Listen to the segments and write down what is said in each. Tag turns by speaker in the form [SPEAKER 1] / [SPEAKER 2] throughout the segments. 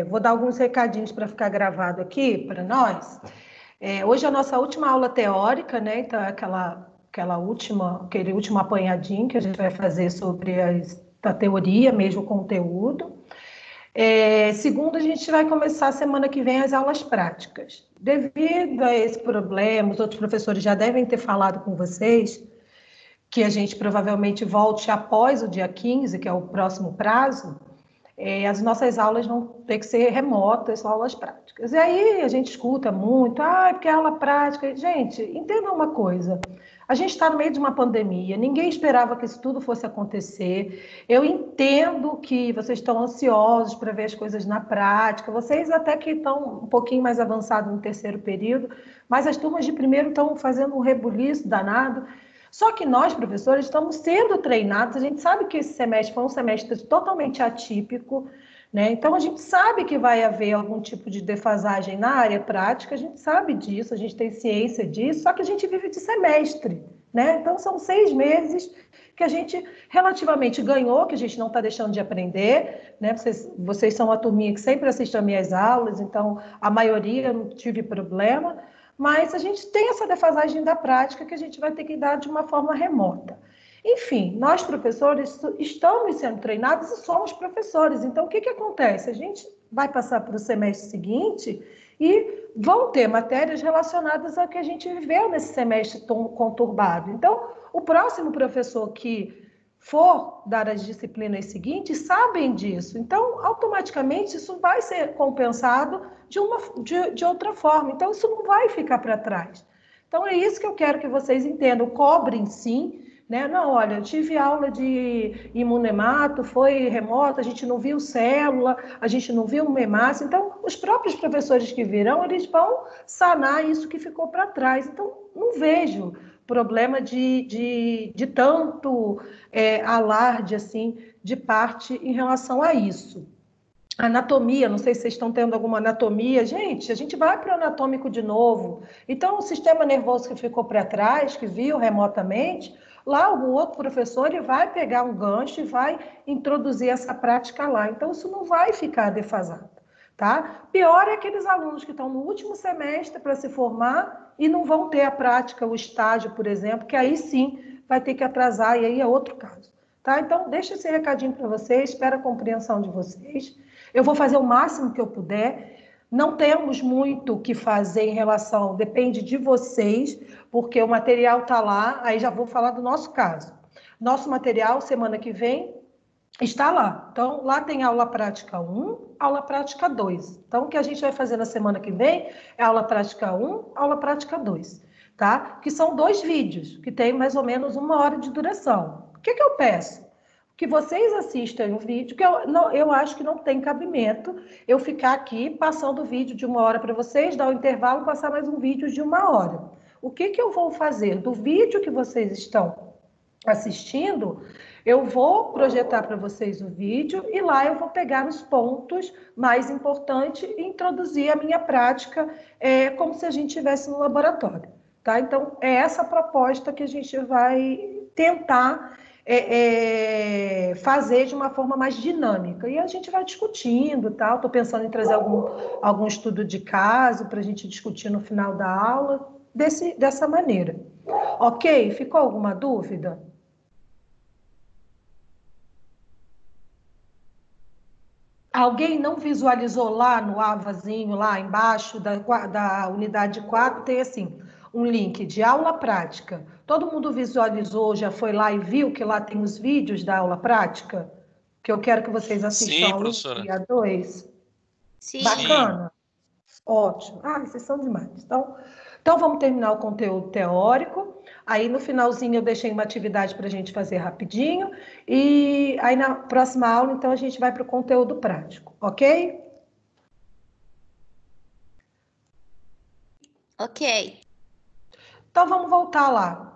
[SPEAKER 1] vou dar alguns recadinhos para ficar gravado aqui para nós. Hoje é a nossa última aula teórica, né? Então, aquele último apanhadinho que a gente vai fazer sobre a teoria, mesmo o conteúdo. Segundo, a gente vai começar semana que vem as aulas práticas. Devido a esse problema, os outros professores já devem ter falado com vocês que a gente provavelmente volte após o dia 15, que é o próximo prazo. As nossas aulas vão ter que ser remotas, só aulas práticas. E aí a gente escuta muito, porque é aula prática. Gente, entenda uma coisa, a gente está no meio de uma pandemia, ninguém esperava que isso tudo fosse acontecer. Eu entendo que vocês estão ansiosos para ver as coisas na prática, vocês até que estão um pouquinho mais avançados no terceiro período, mas as turmas de primeiro estão fazendo um rebuliço danado. Só que nós, professores, estamos sendo treinados, a gente sabe que esse semestre foi um semestre totalmente atípico, né? Então, a gente sabe que vai haver algum tipo de defasagem na área prática, a gente sabe disso, a gente tem ciência disso, só que a gente vive de semestre, né? Então, são 6 meses que a gente relativamente ganhou, que a gente não está deixando de aprender, né? Vocês são uma turminha que sempre assiste às minhas aulas, então, a maioria não tive problema, mas a gente tem essa defasagem da prática que a gente vai ter que dar de uma forma remota. Enfim, nós professores estamos sendo treinados e somos professores. Então, o que acontece? A gente vai passar para o semestre seguinte e vão ter matérias relacionadas ao que a gente viveu nesse semestre tão conturbado. Então, o próximo professor que for dar as disciplinas seguintes sabem disso. Então, automaticamente, isso vai ser compensado de outra forma. Então, isso não vai ficar para trás. Então, é isso que eu quero que vocês entendam. Cobrem, sim, né? Não, olha, eu tive aula de imunemato, foi remota, a gente não viu célula, a gente não viu uma hemácia. Então, os próprios professores que virão, eles vão sanar isso que ficou para trás. Então, não vejo problema de tanto alarde assim, de parte em relação a isso. Anatomia, não sei se vocês estão tendo alguma anatomia. Gente, a gente vai para o anatômico de novo. Então, o sistema nervoso que ficou para trás, que viu remotamente, lá o outro professor ele vai pegar um gancho e vai introduzir essa prática lá. Então, isso não vai ficar defasado. Tá? Pior é aqueles alunos que estão no último semestre para se formar e não vão ter a prática, o estágio, por exemplo, que aí sim vai ter que atrasar, e aí é outro caso. Tá? Então, deixa esse recadinho para vocês, espero a compreensão de vocês. Eu vou fazer o máximo que eu puder. Não temos muito o que fazer em relação, depende de vocês, porque o material está lá, aí já vou falar do nosso caso. Nosso material, semana que vem, está lá. Então, lá tem aula prática 1, aula prática 2. Então, o que a gente vai fazer na semana que vem é aula prática 1, aula prática 2, tá? Que são 2 vídeos, que tem mais ou menos 1 hora de duração. O que eu peço? Que vocês assistam o vídeo, que eu acho que não tem cabimento eu ficar aqui passando o vídeo de 1 hora para vocês, dar um intervalo, passar mais um vídeo de 1 hora. O que eu vou fazer? Do vídeo que vocês estão assistindo, eu vou projetar para vocês o vídeo e lá eu vou pegar os pontos mais importantes e introduzir a minha prática como se a gente estivesse no laboratório. Tá? Então, é essa proposta que a gente vai tentar fazer de uma forma mais dinâmica. E a gente vai discutindo, tal. Estou pensando em trazer algum estudo de caso para a gente discutir no final da aula, dessa maneira. Ok? Ficou alguma dúvida? Alguém não visualizou lá no avazinho, lá embaixo da unidade 4, tem assim, um link de aula prática. Todo mundo visualizou, já foi lá e viu que lá tem os vídeos da aula prática? Que eu quero que vocês assistam
[SPEAKER 2] Sim,
[SPEAKER 1] a 1
[SPEAKER 2] professora.
[SPEAKER 1] e a 2.
[SPEAKER 3] Sim.
[SPEAKER 1] Bacana? Ótimo. Vocês são demais. Então, vamos terminar o conteúdo teórico. Aí, no finalzinho, eu deixei uma atividade para a gente fazer rapidinho. E aí, na próxima aula, então, a gente vai para o conteúdo prático. Ok?
[SPEAKER 3] Ok.
[SPEAKER 1] Então, vamos voltar lá.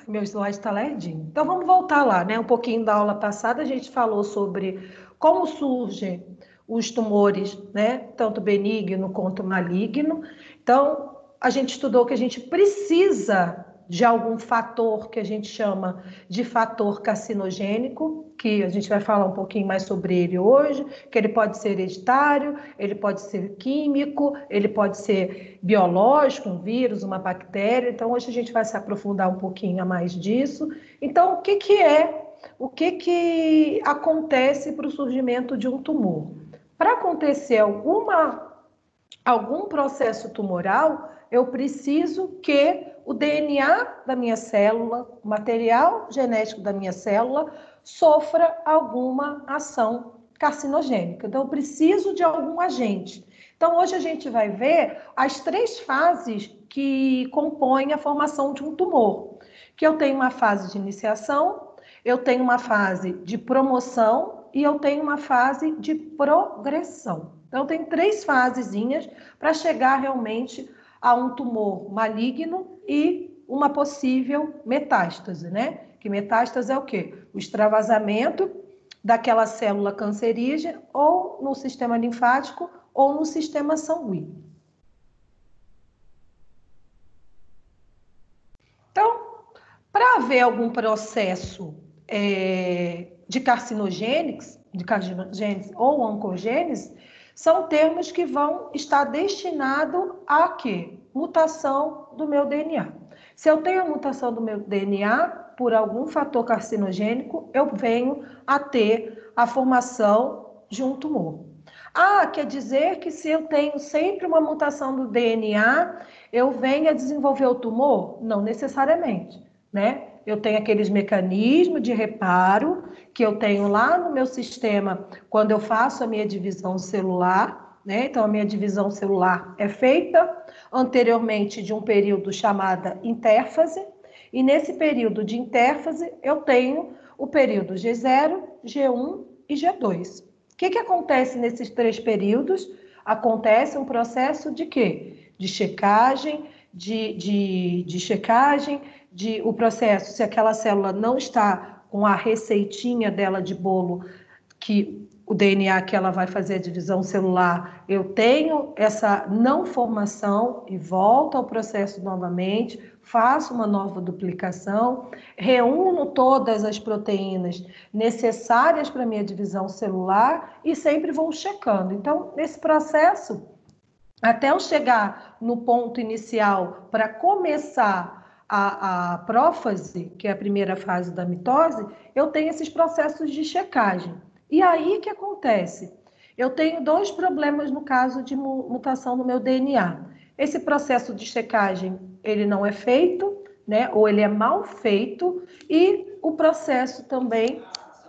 [SPEAKER 1] Meu slide está lerdinho. Então, vamos voltar lá, né? Um pouquinho da aula passada, a gente falou sobre como surgem os tumores, né? Tanto benigno quanto maligno. Então, a gente estudou que a gente precisa de algum fator que a gente chama de fator carcinogênico, que a gente vai falar um pouquinho mais sobre ele hoje, que ele pode ser hereditário, ele pode ser químico, ele pode ser biológico, um vírus, uma bactéria. Então, hoje a gente vai se aprofundar um pouquinho a mais disso. Então, o que acontece para o surgimento de um tumor? Para acontecer algum processo tumoral, eu preciso que o DNA da minha célula, o material genético da minha célula, sofra alguma ação carcinogênica. Então, eu preciso de algum agente. Então, hoje a gente vai ver as 3 fases que compõem a formação de um tumor. Que eu tenho uma fase de iniciação, eu tenho uma fase de promoção e eu tenho uma fase de progressão. Então, tem 3 fasezinhas para chegar realmente a um tumor maligno e uma possível metástase, né? Que metástase é o quê? O extravasamento daquela célula cancerígena ou no sistema linfático ou no sistema sanguíneo. Então, para haver algum processo de carcinogênese ou oncogênese, são termos que vão estar destinados a quê? Mutação do meu DNA. Se eu tenho a mutação do meu DNA por algum fator carcinogênico, eu venho a ter a formação de um tumor. Ah, quer dizer que se eu tenho sempre uma mutação do DNA, eu venho a desenvolver o tumor? Não necessariamente, né? Eu tenho aqueles mecanismos de reparo que eu tenho lá no meu sistema quando eu faço a minha divisão celular, né? Então, a minha divisão celular é feita anteriormente de um período chamado intérfase, e nesse período de intérfase eu tenho o período G0, G1 e G2. O que acontece nesses 3 períodos? Acontece um processo de quê? De checagem, o processo, se aquela célula não está com a receitinha dela de bolo, que o DNA que ela vai fazer a divisão celular, eu tenho essa não formação e volto ao processo novamente, faço uma nova duplicação, reúno todas as proteínas necessárias para a minha divisão celular e sempre vou checando. Então, nesse processo, até eu chegar no ponto inicial para começar a prófase, que é a primeira fase da mitose, eu tenho esses processos de checagem. E aí, o que acontece? Eu tenho 2 problemas no caso de mutação no meu DNA. Esse processo de checagem, ele não é feito, né? Ou ele é mal feito, e o processo também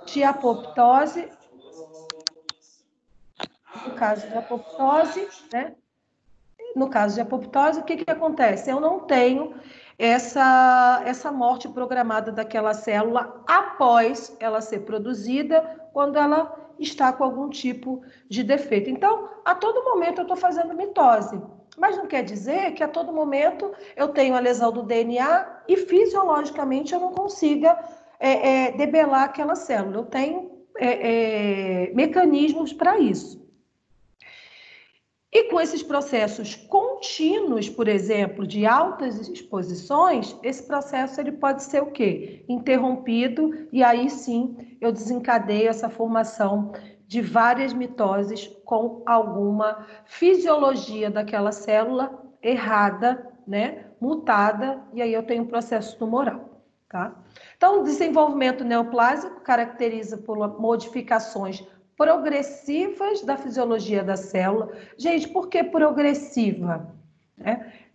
[SPEAKER 1] de apoptose, no caso de apoptose, né? No caso de apoptose, o que acontece? Eu não tenho essa morte programada daquela célula após ela ser produzida, quando ela está com algum tipo de defeito. Então, a todo momento eu estou fazendo mitose, mas não quer dizer que a todo momento eu tenho a lesão do DNA e fisiologicamente eu não consiga debelar aquela célula. Eu tenho mecanismos para isso. E com esses processos contínuos, por exemplo, de altas exposições, esse processo ele pode ser o quê? Interrompido, e aí sim eu desencadeio essa formação de várias mitoses com alguma fisiologia daquela célula errada, né? Mutada, e aí eu tenho um processo tumoral, tá? Então, o desenvolvimento neoplásico caracteriza por modificações progressivas da fisiologia da célula. Gente, por que progressiva?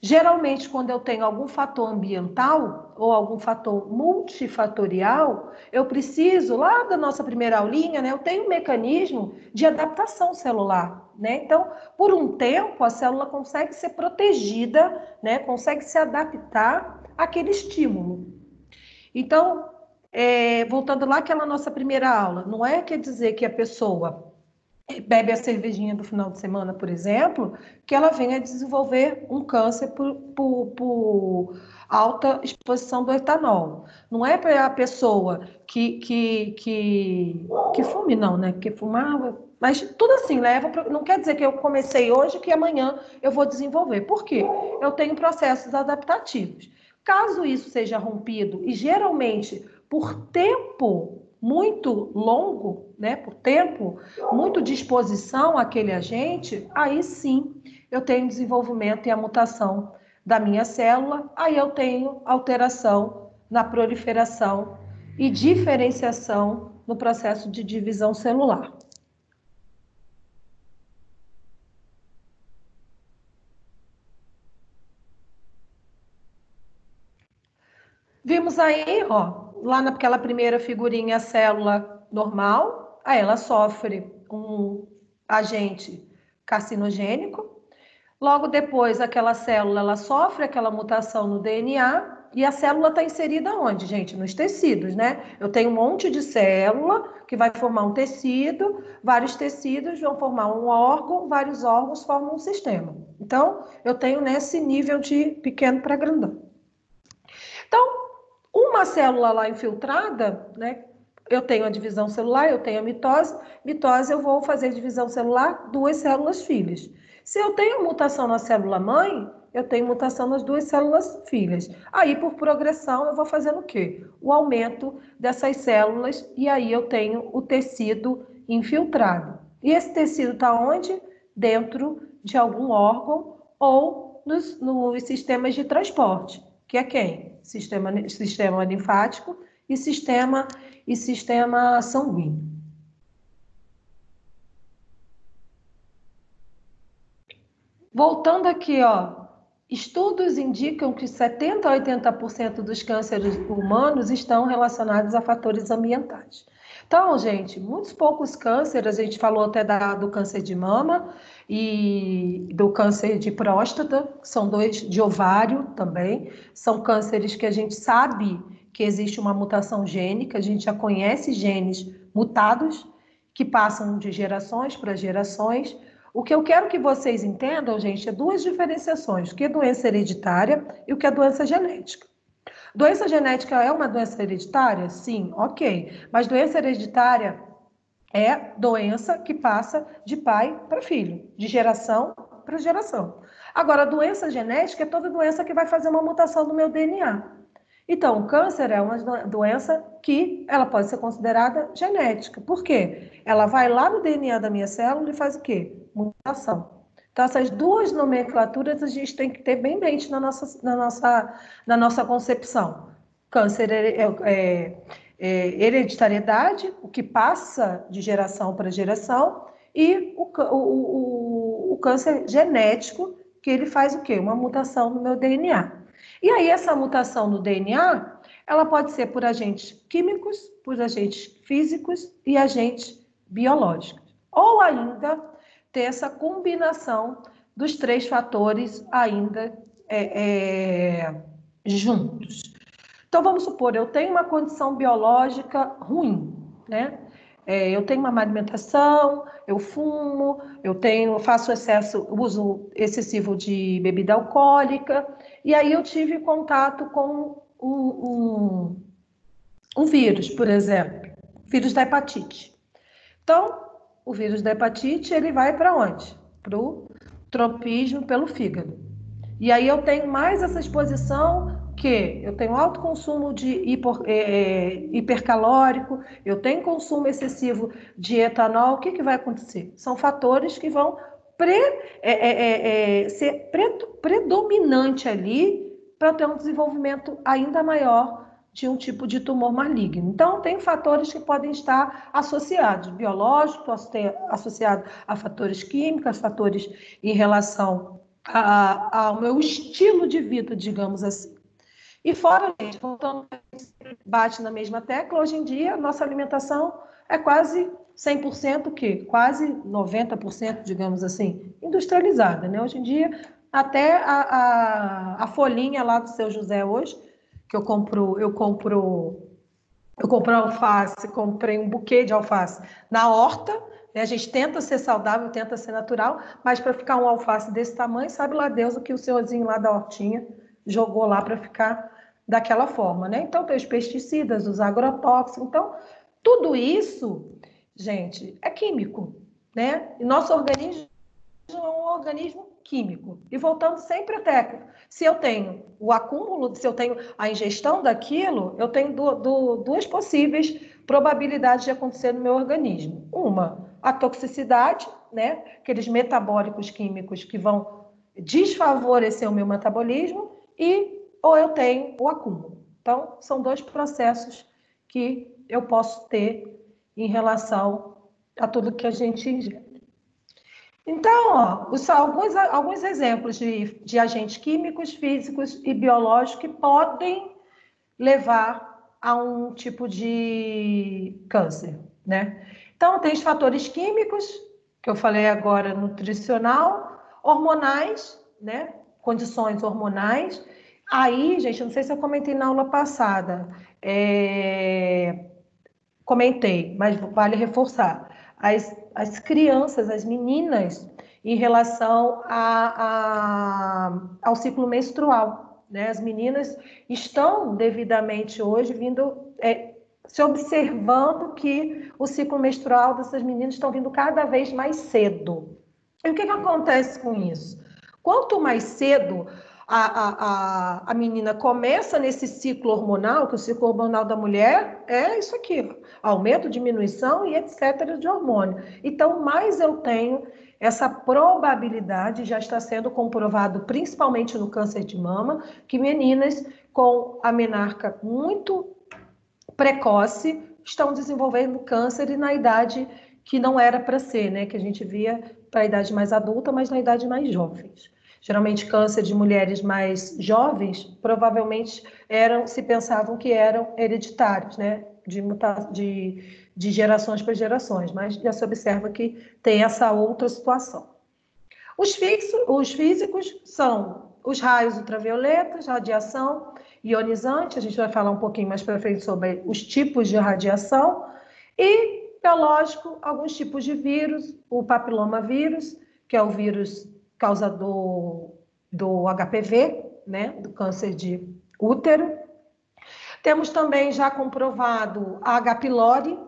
[SPEAKER 1] Geralmente, quando eu tenho algum fator ambiental ou algum fator multifatorial, eu preciso, lá da nossa primeira aulinha, né, eu tenho um mecanismo de adaptação celular. Né? Então, por um tempo, a célula consegue ser protegida, né, consegue se adaptar àquele estímulo. Então, voltando lá àquela nossa primeira aula, não quer dizer que a pessoa bebe a cervejinha do final de semana, por exemplo, que ela venha a desenvolver um câncer por alta exposição do etanol. Não é para a pessoa que fume, não, né? Que fumava, mas tudo assim, não quer dizer que eu comecei hoje que amanhã eu vou desenvolver. Por quê? Eu tenho processos adaptativos. Caso isso seja rompido, e geralmente por tempo muito longo, né, por tempo, muito de exposição àquele agente, aí sim eu tenho desenvolvimento e a mutação da minha célula, aí eu tenho alteração na proliferação e diferenciação no processo de divisão celular. Vimos aí, ó, lá naquela primeira figurinha, a célula normal, aí ela sofre um agente carcinogênico. Logo depois, aquela célula, ela sofre aquela mutação no DNA e a célula está inserida onde, gente? Nos tecidos, né? Eu tenho um monte de célula que vai formar um tecido, vários tecidos vão formar um órgão, vários órgãos formam um sistema. Então, eu tenho nesse nível de pequeno para grandão. Então, uma célula lá infiltrada, né? Eu tenho a divisão celular, eu tenho a mitose. Mitose, eu vou fazer divisão celular, duas células filhas. Se eu tenho mutação na célula mãe, eu tenho mutação nas duas células filhas. Aí, por progressão, eu vou fazendo o quê? O aumento dessas células, e aí eu tenho o tecido infiltrado. E esse tecido está onde? Dentro de algum órgão ou nos sistemas de transporte, que é quem? Sistema linfático e sistema sanguíneo. Voltando aqui, ó, estudos indicam que 70 a 80% dos cânceres humanos estão relacionados a fatores ambientais. Então, gente, muitos poucos cânceres, a gente falou até do câncer de mama e do câncer de próstata, são dois de ovário também, são cânceres que a gente sabe que existe uma mutação gênica, a gente já conhece genes mutados que passam de gerações para gerações. O que eu quero que vocês entendam, gente, é duas diferenciações: o que é doença hereditária e o que é doença genética. Doença genética é uma doença hereditária? Sim, ok. Mas doença hereditária é doença que passa de pai para filho, de geração para geração. Agora, doença genética é toda doença que vai fazer uma mutação no meu DNA. Então, o câncer é uma doença que ela pode ser considerada genética. Por quê? Ela vai lá no DNA da minha célula e faz o quê? Mutação. Então, essas duas nomenclaturas a gente tem que ter bem em mente na nossa concepção. Câncer é hereditariedade, o que passa de geração para geração, e o câncer genético, que ele faz o quê? Uma mutação no meu DNA. E aí, essa mutação no DNA, ela pode ser por agentes químicos, por agentes físicos e agentes biológicos. Ou ainda ter essa combinação dos três fatores ainda juntos. Então, vamos supor, eu tenho uma condição biológica ruim, né? Eu tenho uma má alimentação, eu fumo, faço uso excessivo de bebida alcoólica, e aí eu tive contato com um vírus, por exemplo, vírus da hepatite. Então, o vírus da hepatite, ele vai para onde? Para o tropismo pelo fígado. E aí eu tenho mais essa exposição que eu tenho alto consumo de hipercalórico, eu tenho consumo excessivo de etanol. O que vai acontecer? São fatores que vão ser predominante ali para ter um desenvolvimento ainda maior de um tipo de tumor maligno. Então, tem fatores que podem estar associados, biológicos, posso ter associado a fatores químicos, fatores em relação ao meu estilo de vida, digamos assim. E fora, gente, voltando, bate na mesma tecla, hoje em dia, nossa alimentação é quase 100%, o quê? Quase 90%, digamos assim, industrializada, né? Hoje em dia, até a folhinha lá do Seu José hoje, que eu comprei alface, comprei um buquê de alface na horta, né? A gente tenta ser saudável, tenta ser natural, mas para ficar um alface desse tamanho, sabe lá Deus o que o senhorzinho lá da hortinha jogou lá para ficar daquela forma, né? Então, tem os pesticidas, os agrotóxicos. Então, tudo isso, gente, é químico, né? E nosso organismo é um organismo químico. E voltando sempre à técnica, se eu tenho o acúmulo, se eu tenho a ingestão daquilo, eu tenho duas possíveis probabilidades de acontecer no meu organismo. Uma, a toxicidade, né? Aqueles metabólicos químicos que vão desfavorecer o meu metabolismo, ou eu tenho o acúmulo. Então, são dois processos que eu posso ter em relação a tudo que a gente ingere. Então, alguns exemplos de agentes químicos, físicos e biológicos que podem levar a um tipo de câncer, né? Então, tem os fatores químicos, que eu falei agora, nutricional, hormonais, né? Condições hormonais. Aí, gente, eu não sei se eu comentei na aula passada, comentei, mas vale reforçar. As crianças, as meninas, em relação ao ciclo menstrual, né? As meninas estão devidamente hoje vindo, se observando que o ciclo menstrual dessas meninas estão vindo cada vez mais cedo. E o que acontece com isso? Quanto mais cedo a menina começa nesse ciclo hormonal, que o ciclo hormonal da mulher é isso aqui, aumento, diminuição e etc. de hormônio. Então, mais eu tenho essa probabilidade, já está sendo comprovado, principalmente no câncer de mama, que meninas com a menarca muito precoce estão desenvolvendo câncer e na idade que não era para ser, né? Que a gente via para a idade mais adulta, mas na idade mais jovens. Geralmente câncer de mulheres mais jovens provavelmente se pensavam que eram hereditários, né? De gerações para gerações, mas já se observa que tem essa outra situação. Os físicos são os raios ultravioletas, radiação ionizante, a gente vai falar um pouquinho mais para frente sobre os tipos de radiação, e biológico, alguns tipos de vírus, o papilomavírus, que é o vírus causador do HPV, né, do câncer de útero. Temos também já comprovado a H. pylori,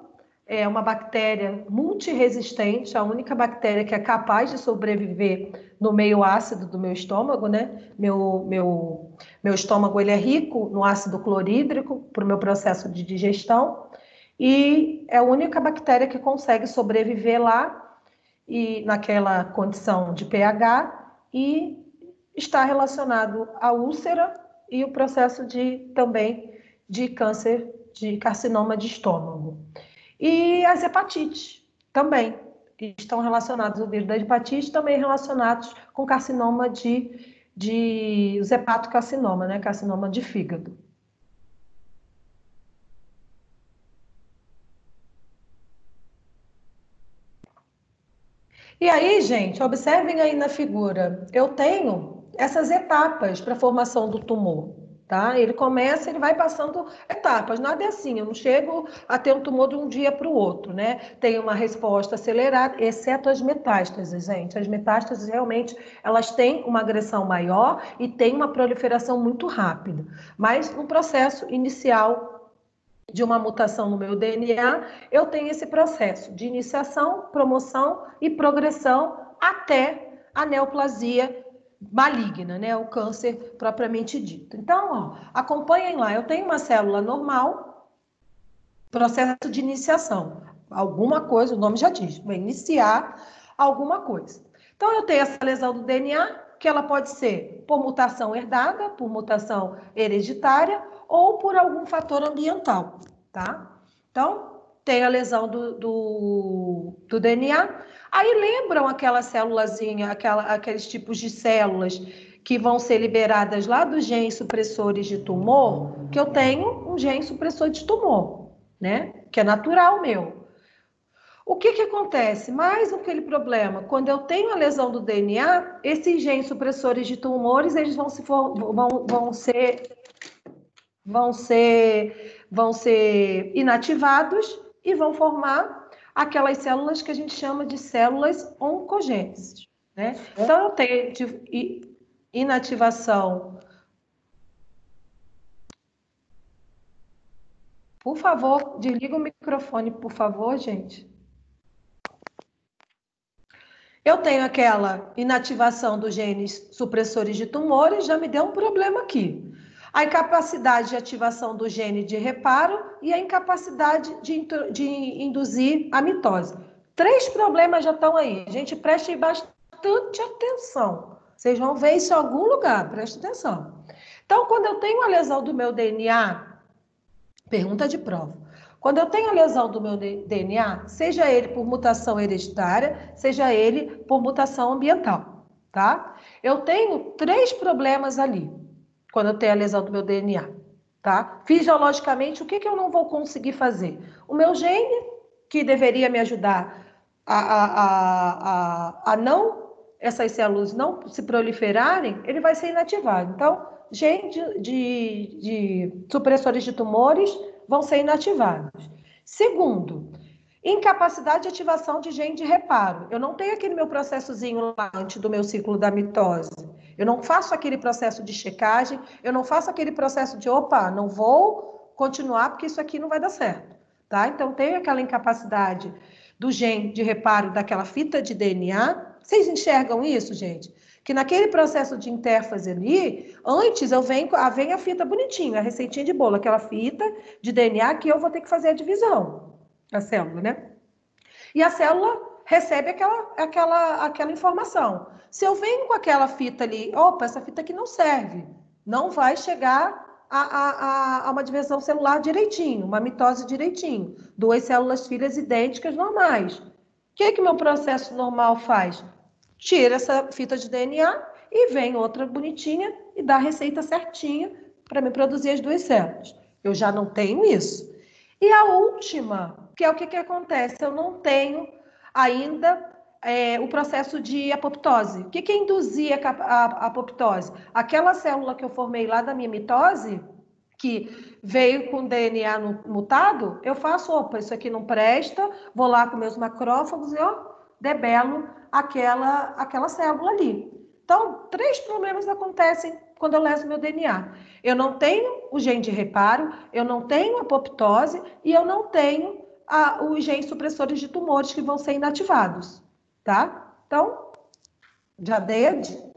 [SPEAKER 1] é uma bactéria multiresistente, a única bactéria que é capaz de sobreviver no meio ácido do meu estômago, né? Meu estômago ele é rico no ácido clorídrico para o meu processo de digestão e é a única bactéria que consegue sobreviver lá e naquela condição de pH e está relacionado à úlcera e o processo também de câncer, de carcinoma de estômago. E as hepatites também, que estão relacionadas, o vírus da hepatite também relacionados com carcinoma os hepatocarcinoma, né? Carcinoma de fígado. E aí, gente, observem aí na figura, eu tenho essas etapas para a formação do tumor. Tá? Ele vai passando etapas, nada é assim, eu não chego a ter um tumor de um dia para o outro, né? Tem uma resposta acelerada, exceto as metástases, gente. As metástases realmente, elas têm uma agressão maior e têm uma proliferação muito rápida. Mas no processo inicial de uma mutação no meu DNA, eu tenho esse processo de iniciação, promoção e progressão até a neoplasia maligna, né? O câncer propriamente dito. Então, acompanhem lá. Eu tenho uma célula normal, processo de iniciação. Alguma coisa, o nome já diz, vai iniciar alguma coisa. Então, eu tenho essa lesão do DNA, que ela pode ser por mutação herdada, por mutação hereditária ou por algum fator ambiental, tá? Então, tem a lesão do DNA. Aí lembram aquela célulazinha, aqueles tipos de células que vão ser liberadas lá dos genes supressores de tumor, que eu tenho um gene supressor de tumor, né? Que é natural meu. O que acontece? Mais aquele problema, quando eu tenho a lesão do DNA, esses genes supressores de tumores, eles vão ser inativados e vão formar aquelas células que a gente chama de células oncogêneses, né? Então, eu tenho inativação. Por favor, desliga o microfone, por favor, gente. Eu tenho aquela inativação dos genes supressores de tumores, já me deu um problema aqui. A incapacidade de ativação do gene de reparo e a incapacidade de induzir a mitose. 3 problemas já estão aí. Gente, preste bastante atenção. Vocês vão ver isso em algum lugar, preste atenção. Então, quando eu tenho a lesão do meu DNA, pergunta de prova. Quando eu tenho a lesão do meu DNA, seja ele por mutação hereditária, seja ele por mutação ambiental, tá? Eu tenho 3 problemas ali, quando eu tenho a lesão do meu DNA, tá? Fisiologicamente, o que eu não vou conseguir fazer? O meu gene, que deveria me ajudar a não, essas células não se proliferarem, ele vai ser inativado. Então, gene de supressores de tumores vão ser inativados. Segundo, incapacidade de ativação de gene de reparo. Eu não tenho aquele meu processozinho lá antes do meu ciclo da mitose. Eu não faço aquele processo de checagem, eu não faço aquele processo de, opa, não vou continuar porque isso aqui não vai dar certo, tá? Então, tenho aquela incapacidade do gene de reparo daquela fita de DNA. Vocês enxergam isso, gente? Que naquele processo de intérfase ali, antes vem a fita bonitinha, a receitinha de bolo, aquela fita de DNA que eu vou ter que fazer a divisão, a célula, né? E a célula recebe aquela informação. Se eu venho com aquela fita ali, opa, essa fita aqui não serve, não vai chegar a uma divisão celular direitinho, uma mitose direitinho, 2 células filhas idênticas normais. O que meu processo normal faz? Tira essa fita de DNA e vem outra bonitinha e dá a receita certinha para me produzir as 2 células. Eu já não tenho isso. E a última, que é o que acontece? Eu não tenho ainda o processo de apoptose. O que é induzir a apoptose? Aquela célula que eu formei lá da minha mitose, que veio com DNA mutado, eu faço, opa, isso aqui não presta, vou lá com meus macrófagos e debelo aquela célula ali. Então, 3 problemas acontecem quando eu leso meu DNA. Eu não tenho o gene de reparo, eu não tenho apoptose e eu não tenho os genes supressores de tumores que vão ser inativados, tá? Então, já dei a dica.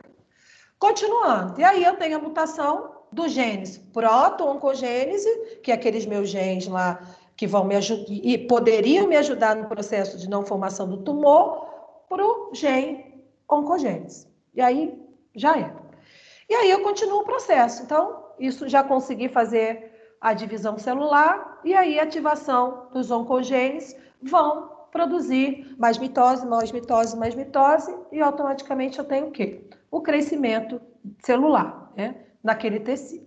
[SPEAKER 1] Continuando, e aí eu tenho a mutação dos genes proto-oncogênese, que é aqueles meus genes lá que vão me ajudar e poderiam me ajudar no processo de não formação do tumor, para o gene oncogênese. E aí já é. E aí eu continuo o processo. Então, isso já consegui fazer a divisão celular e aí a ativação dos oncogenes vão produzir mais mitose, mais mitose, mais mitose e automaticamente eu tenho o quê? O crescimento celular, né? Naquele tecido.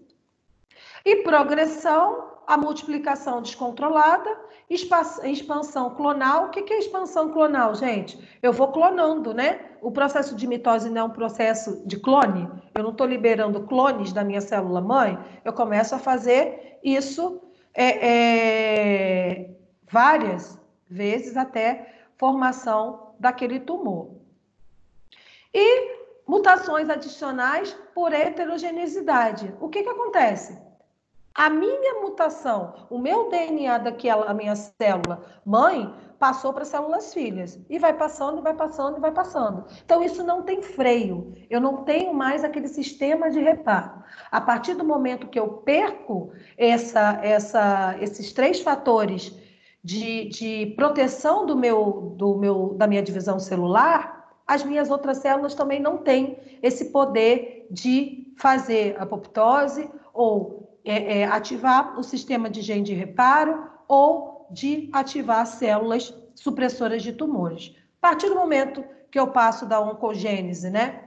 [SPEAKER 1] E progressão, a multiplicação descontrolada, expansão clonal. O que é expansão clonal, gente? Eu vou clonando, né? O processo de mitose não é um processo de clone. Eu não estou liberando clones da minha célula mãe. Eu começo a fazer isso várias vezes até formação daquele tumor. E mutações adicionais por heterogeneidade. O que acontece? A minha mutação, o meu DNA daquela, a minha célula mãe, passou para células filhas. E vai passando, e vai passando, e vai passando. Então, isso não tem freio. Eu não tenho mais aquele sistema de reparo. A partir do momento que eu perco esses 3 fatores de proteção da minha divisão celular, as minhas outras células também não têm esse poder de fazer apoptose ou ativar o sistema de gene de reparo ou de ativar células supressoras de tumores. A partir do momento que eu passo da oncogênese, né,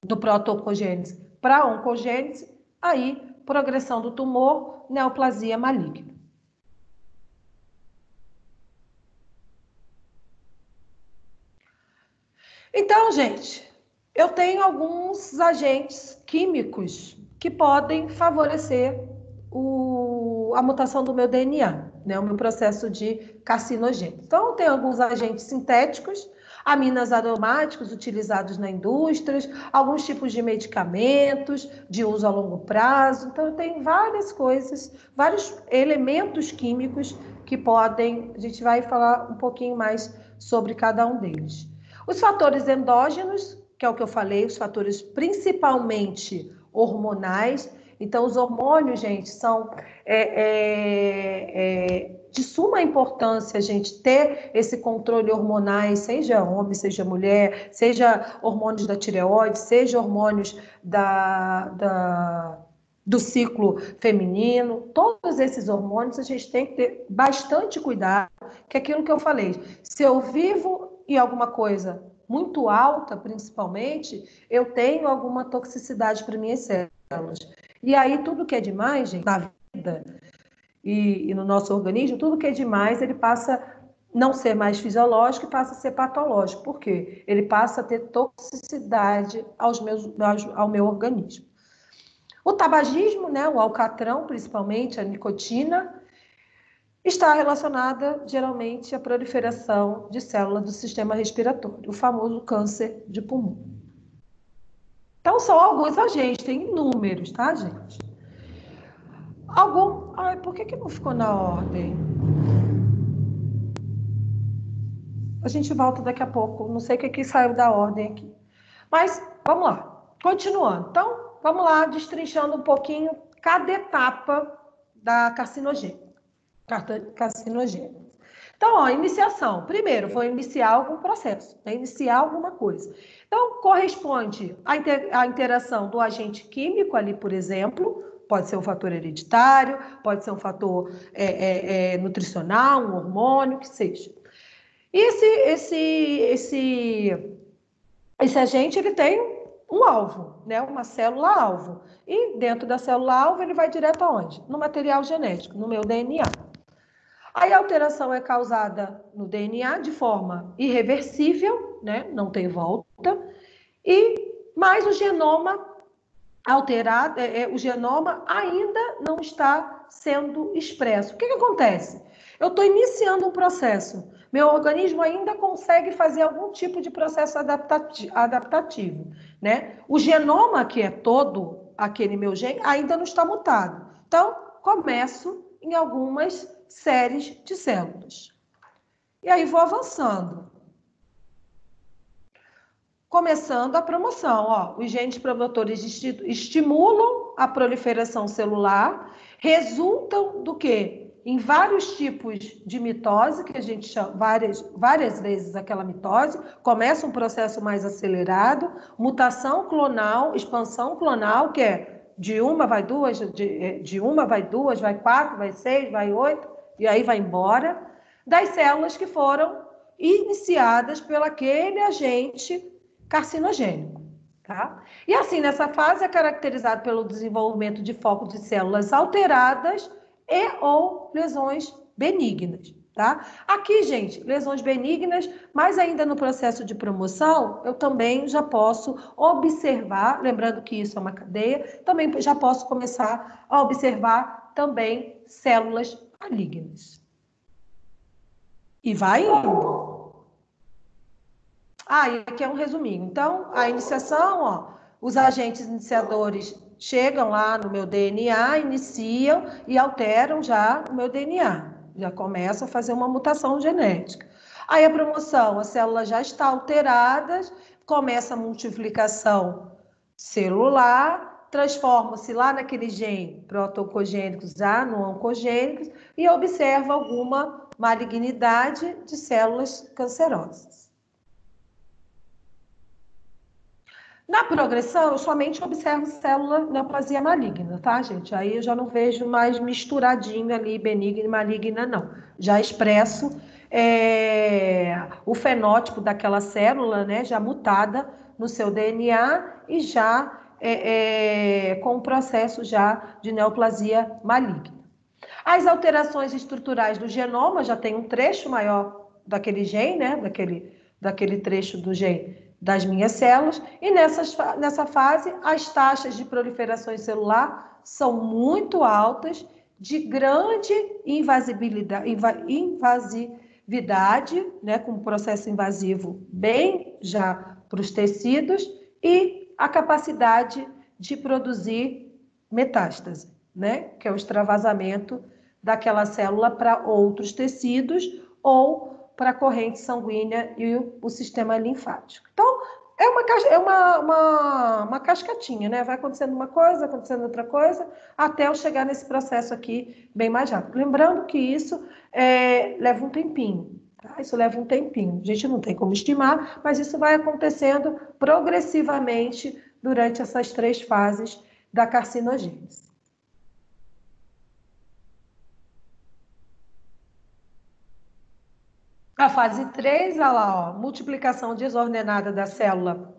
[SPEAKER 1] do proto-oncogênese para a oncogênese, aí progressão do tumor, neoplasia maligna. Então, gente, eu tenho alguns agentes químicos que podem favorecer a mutação do meu DNA, né, o meu processo de carcinogênese. Então, tem alguns agentes sintéticos, aminas aromáticos utilizados na indústria, alguns tipos de medicamentos de uso a longo prazo. Então, tem várias coisas, vários elementos químicos que podem, a gente vai falar um pouquinho mais sobre cada um deles. Os fatores endógenos, que é o que eu falei, os fatores principalmente hormonais. Então, os hormônios, gente, são de suma importância a gente ter esse controle hormonal, seja homem, seja mulher, seja hormônios da tireoide, seja hormônios do ciclo feminino. Todos esses hormônios a gente tem que ter bastante cuidado, que é aquilo que eu falei. Se eu vivo em alguma coisa muito alta, principalmente, eu tenho alguma toxicidade para minhas células. E aí, tudo que é demais, gente, na vida e no nosso organismo, tudo que é demais, ele passa a não ser mais fisiológico e passa a ser patológico. Por quê? Ele passa a ter toxicidade ao meu organismo. O tabagismo, né, o alcatrão, principalmente, a nicotina, está relacionada, geralmente, à proliferação de células do sistema respiratório, o famoso câncer de pulmão. Então, são alguns agentes, tem inúmeros, tá, gente? Ai, por que não ficou na ordem? A gente volta daqui a pouco, não sei o que saiu da ordem aqui. Mas, vamos lá, continuando. Então, vamos lá, destrinchando um pouquinho cada etapa da carcinogênese. Então, ó, iniciação. Primeiro, vou iniciar algum processo, né? Iniciar alguma coisa. Então, corresponde à interação do agente químico ali, por exemplo, pode ser um fator hereditário, pode ser um fator nutricional, um hormônio, que seja. E esse agente, ele tem um alvo, né? Uma célula-alvo. E dentro da célula-alvo, ele vai direto aonde? No material genético, no meu DNA. Aí a alteração é causada no DNA de forma irreversível, né? Não tem volta. Mas o genoma alterado, o genoma ainda não está sendo expresso. O que acontece? Eu estou iniciando um processo. Meu organismo ainda consegue fazer algum tipo de processo adaptativo, né? O genoma, que é todo aquele meu gene, ainda não está mutado. Então, começo em algumas séries de células. E aí vou avançando. Começando a promoção, ó, os genes promotores estimulam a proliferação celular, resultam do quê? Em vários tipos de mitose, que a gente chama várias vezes aquela mitose, começa um processo mais acelerado, mutação clonal, expansão clonal, que é de uma vai duas, de uma vai duas, vai quatro, vai seis, vai oito, e aí vai embora, das células que foram iniciadas pelo aquele agente carcinogênico, tá? E assim, nessa fase é caracterizado pelo desenvolvimento de foco de células alteradas e ou lesões benignas, tá? Aqui, gente, lesões benignas, mas ainda no processo de promoção, eu também já posso observar, lembrando que isso é uma cadeia, também já posso começar a observar também células malignas. E vai indo. E aqui é um resuminho. Então, a iniciação, ó, os agentes iniciadores chegam lá no meu DNA, iniciam e alteram já o meu DNA. Já começam a fazer uma mutação genética. Aí a promoção, a célula já está alterada, começa a multiplicação celular, transforma-se lá naquele gene proto-oncogênicos já no oncogênicos e observa alguma malignidade de células cancerosas. Na progressão, eu somente observo célula neoplasia maligna, tá, gente? Aí eu já não vejo mais misturadinho ali, benigna e maligna, não. Já expresso o fenótipo daquela célula, né, já mutada no seu DNA e já com o processo já de neoplasia maligna. As alterações estruturais do genoma já tem um trecho maior daquele gene, né, daquele trecho do gene das minhas células, e nessa fase as taxas de proliferação celular são muito altas, de grande invasividade, né, com um processo invasivo bem já para os tecidos, e a capacidade de produzir metástase, né, que é o extravasamento daquela célula para outros tecidos ou para a corrente sanguínea e o sistema linfático. Então, é uma cascatinha, né? Vai acontecendo uma coisa, acontecendo outra coisa, até eu chegar nesse processo aqui bem mais rápido. Lembrando que isso leva um tempinho, tá? Isso leva um tempinho. A gente não tem como estimar, mas isso vai acontecendo progressivamente durante essas 3 fases da carcinogênese. A fase 3, olha lá, ó, multiplicação desordenada da célula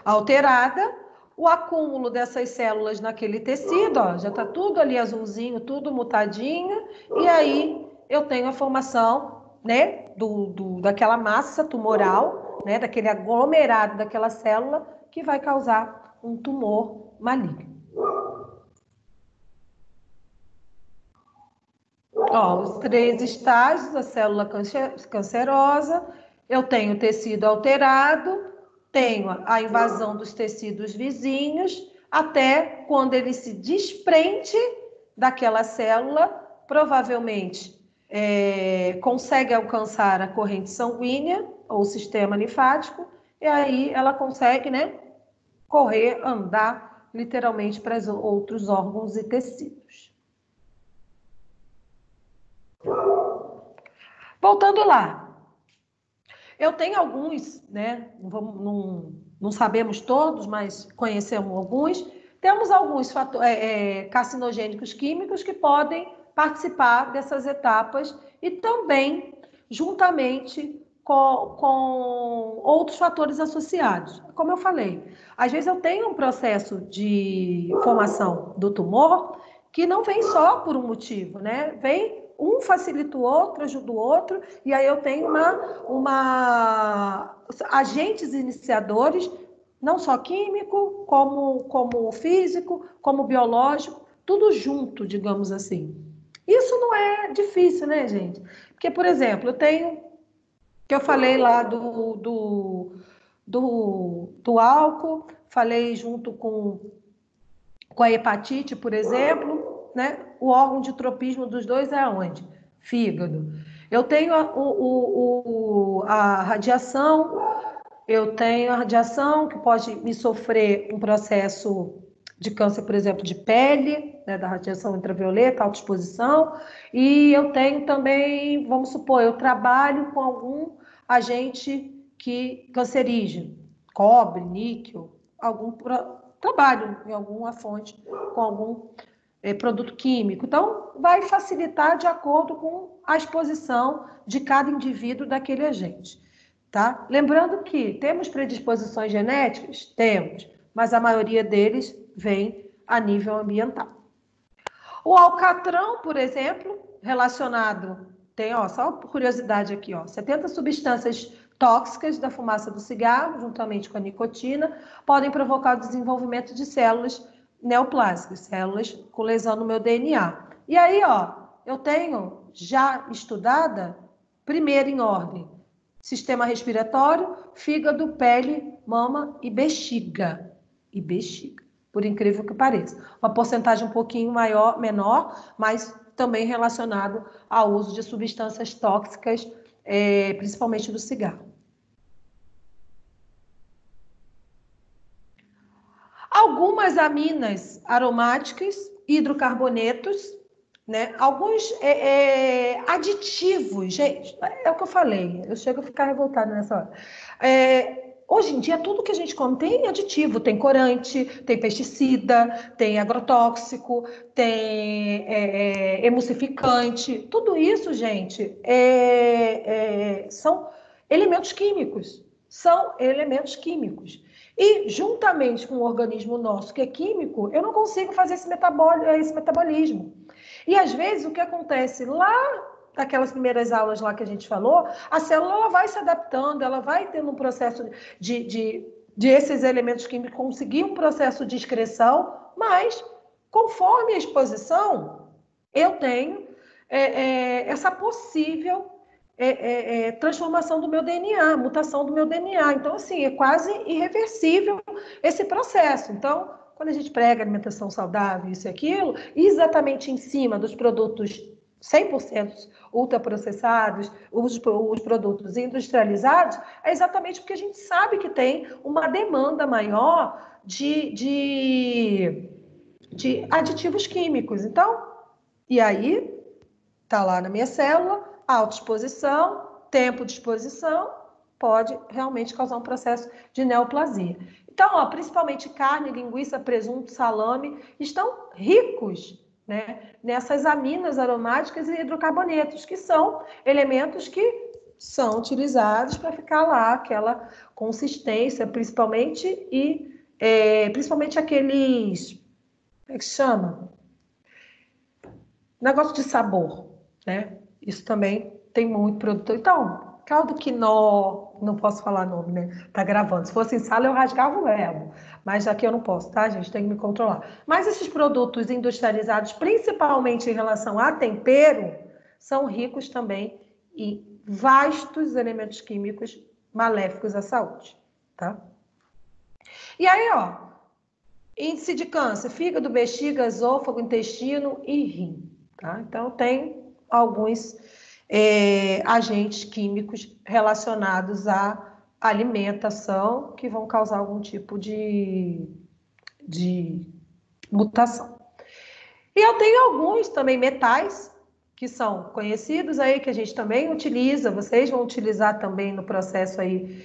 [SPEAKER 1] alterada, o acúmulo dessas células naquele tecido, ó, já está tudo ali azulzinho, tudo mutadinho, e aí eu tenho a formação, né, daquela massa tumoral, né, daquele aglomerado daquela célula que vai causar um tumor maligno. Ó, os 3 estágios da célula cancerosa, eu tenho tecido alterado, tenho a invasão dos tecidos vizinhos, até quando ele se desprende daquela célula, provavelmente consegue alcançar a corrente sanguínea ou o sistema linfático, e aí ela consegue, né, correr, andar literalmente para os outros órgãos e tecidos. Voltando lá, eu tenho alguns, né? Não sabemos todos, mas conhecemos alguns. Temos alguns carcinogênicos químicos que podem participar dessas etapas e também juntamente com outros fatores associados. Como eu falei, às vezes eu tenho um processo de formação do tumor que não vem só por um motivo, né? Vem um facilita o outro, ajuda o outro, e aí eu tenho agentes iniciadores, não só químico, como físico, como biológico, tudo junto, digamos assim. Isso não é difícil, né, gente? Porque, por exemplo, eu tenho, que eu falei lá do álcool, falei junto com a hepatite, por exemplo, né? O órgão de tropismo dos dois é onde? Fígado. Eu tenho a radiação, que pode me sofrer um processo de câncer, por exemplo, de pele, né, da radiação ultravioleta, alta exposição, e eu tenho também, vamos supor, eu trabalho com algum agente cancerígeno, cobre, níquel, trabalho em alguma fonte com algum produto químico. Então, vai facilitar de acordo com a exposição de cada indivíduo daquele agente. Tá? Lembrando que temos predisposições genéticas? Temos, mas a maioria deles vem a nível ambiental. O alcatrão, por exemplo, relacionado, tem, ó, só curiosidade aqui, ó, 70 substâncias tóxicas da fumaça do cigarro, juntamente com a nicotina, podem provocar o desenvolvimento de células neoplásicas, células com lesão no meu DNA. E aí, ó, eu tenho já estudada, primeiro em ordem, sistema respiratório, fígado, pele, mama e bexiga. Por incrível que pareça. Uma porcentagem um pouquinho menor, mas também relacionado ao uso de substâncias tóxicas, principalmente do cigarro. Algumas aminas aromáticas, hidrocarbonetos, né? Alguns aditivos, gente, é o que eu falei, eu chego a ficar revoltada nessa hora. Hoje em dia, tudo que a gente come tem aditivo, tem corante, tem pesticida, tem agrotóxico, tem emulsificante. Tudo isso, gente, são elementos químicos. São elementos químicos. E, juntamente com o organismo nosso, que é químico, eu não consigo fazer esse metabolismo. E, às vezes, o que acontece lá naquelas primeiras aulas lá que a gente falou, a célula ela vai se adaptando, ela vai tendo um processo de esses elementos químicos conseguir um processo de excreção, mas, conforme a exposição, eu tenho essa possível transformação do meu DNA, mutação do meu DNA. Então, assim, é quase irreversível esse processo. Então, quando a gente prega alimentação saudável, isso e aquilo, exatamente em cima dos produtos 100% ultraprocessados, os produtos industrializados, é exatamente porque a gente sabe que tem uma demanda maior de aditivos químicos. Então, e aí, está lá na minha célula, autoexposição, tempo de exposição, pode realmente causar um processo de neoplasia. Então, ó, principalmente carne, linguiça, presunto, salame, estão ricos, né, nessas aminas aromáticas e hidrocarbonetos, que são elementos que são utilizados para ficar lá aquela consistência, principalmente, principalmente aqueles, como é que chama? Negócio de sabor, né? Isso também tem muito produtor. Então, caldo quinó, não posso falar nome, né? Tá gravando. Se fosse em sala, eu rasgava o verbo. Mas aqui eu não posso, tá, gente? Tem que me controlar. Mas esses produtos industrializados, principalmente em relação a tempero, são ricos também em vastos elementos químicos maléficos à saúde, tá? E aí, ó, índice de câncer, fígado, bexiga, esôfago, intestino e rim. Tá? Então, tem alguns agentes químicos relacionados à alimentação que vão causar algum tipo de mutação. E eu tenho alguns também metais que são conhecidos aí, que a gente também utiliza, vocês vão utilizar também no processo aí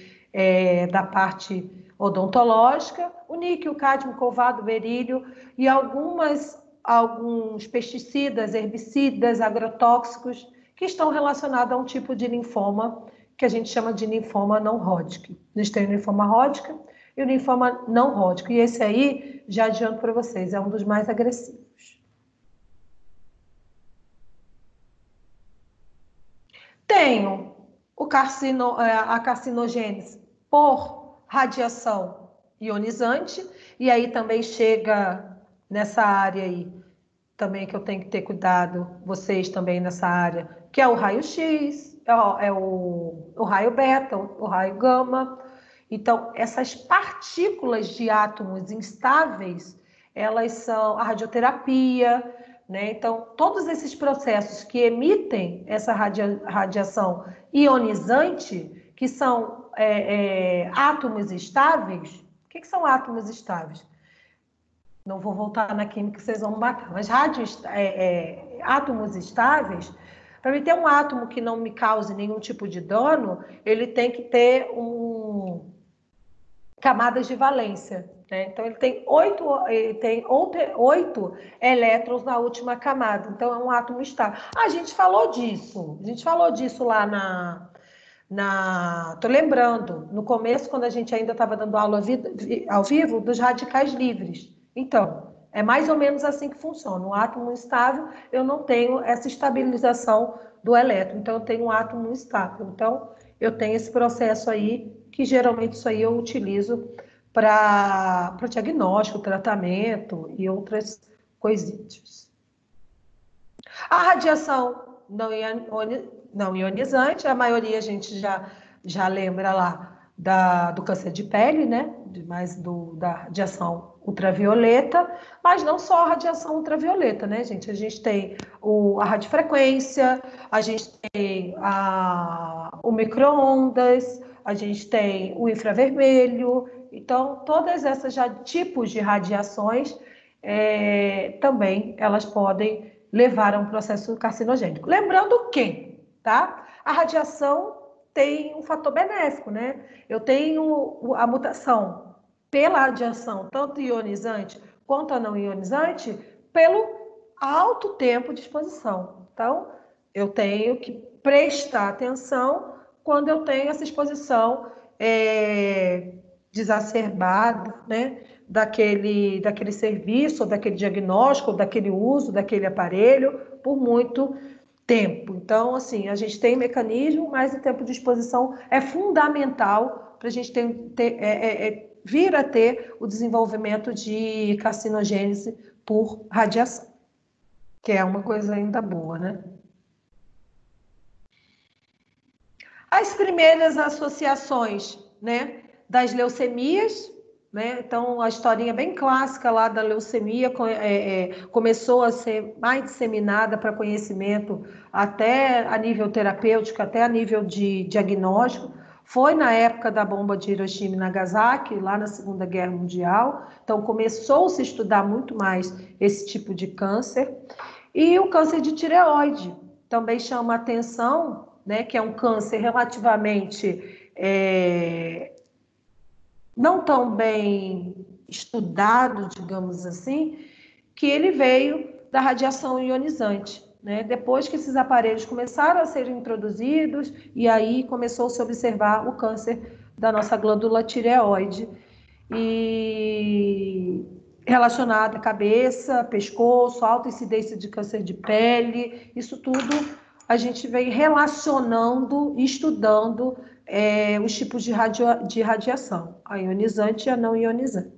[SPEAKER 1] da parte odontológica, o níquel, o cádmio, o covalto, o berílio e alguns pesticidas, herbicidas, agrotóxicos que estão relacionados a um tipo de linfoma que a gente chama de linfoma não Hodgkin. A gente tem o linfoma Hodgkin e o linfoma não Hodgkin. E esse aí, já adianto para vocês, é um dos mais agressivos. Tenho a carcinogênese por radiação ionizante, e aí também chega nessa área aí, também que eu tenho que ter cuidado, vocês também nessa área, que é o raio-x, o raio beta, o raio gama. Então, essas partículas de átomos instáveis, elas são a radioterapia, né? Então, todos esses processos que emitem essa radiação ionizante, que são átomos estáveis, o que são átomos estáveis? Não vou voltar na química que vocês vão matar, mas átomos estáveis, para mim ter um átomo que não me cause nenhum tipo de dano, ele tem que ter camadas de valência, né? Então ele tem oito elétrons na última camada, então é um átomo estável. A gente falou disso lá tô lembrando, no começo, quando a gente ainda estava dando aula ao vivo, dos radicais livres. Então, é mais ou menos assim que funciona. Um átomo instável, eu não tenho essa estabilização do elétron, então eu tenho um átomo instável. Então, eu tenho esse processo aí, que geralmente isso aí eu utilizo para diagnóstico, tratamento e outras coisinhas. A radiação não ionizante, a maioria a gente já lembra lá do câncer de pele, né? Da radiação ultravioleta, mas não só a radiação ultravioleta, né, gente? A gente tem a radiofrequência, a gente tem o micro-ondas, a gente tem o infravermelho. Então, todas essas tipos de radiações também elas podem levar a um processo carcinogênico. Lembrando que, tá? A radiação tem um fator benéfico, né? Eu tenho a mutação pela radiação, tanto ionizante quanto a não ionizante, pelo alto tempo de exposição. Então, eu tenho que prestar atenção quando eu tenho essa exposição desacerbada, né? Daquele serviço, ou daquele diagnóstico, ou daquele uso, daquele aparelho, por muito tempo. Então, assim, a gente tem mecanismo, mas o tempo de exposição é fundamental para a gente vir a ter o desenvolvimento de carcinogênese por radiação, que é uma coisa ainda boa, né? As primeiras associações, né, das leucemias, né? Então, a historinha bem clássica lá da leucemia começou a ser mais disseminada para conhecimento até a nível terapêutico, até a nível de diagnóstico. Foi na época da bomba de Hiroshima e Nagasaki, lá na Segunda Guerra Mundial. Então, começou-se a estudar muito mais esse tipo de câncer. E o câncer de tireoide também chama a atenção, né? Que é um câncer relativamente não tão bem estudado, digamos assim, que ele veio da radiação ionizante, né? Depois que esses aparelhos começaram a ser introduzidos, e aí começou-se a observar o câncer da nossa glândula tireoide, e relacionado à cabeça, pescoço, alta incidência de câncer de pele, isso tudo a gente vem relacionando e estudando os tipos de radiação, a ionizante e a não ionizante.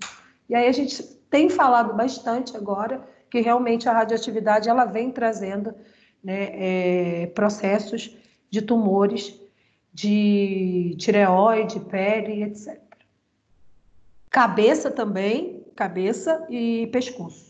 [SPEAKER 1] E aí a gente tem falado bastante agora que realmente a radioatividade ela vem trazendo, né, processos de tumores de tireoide, pele, etc. Cabeça também, cabeça e pescoço.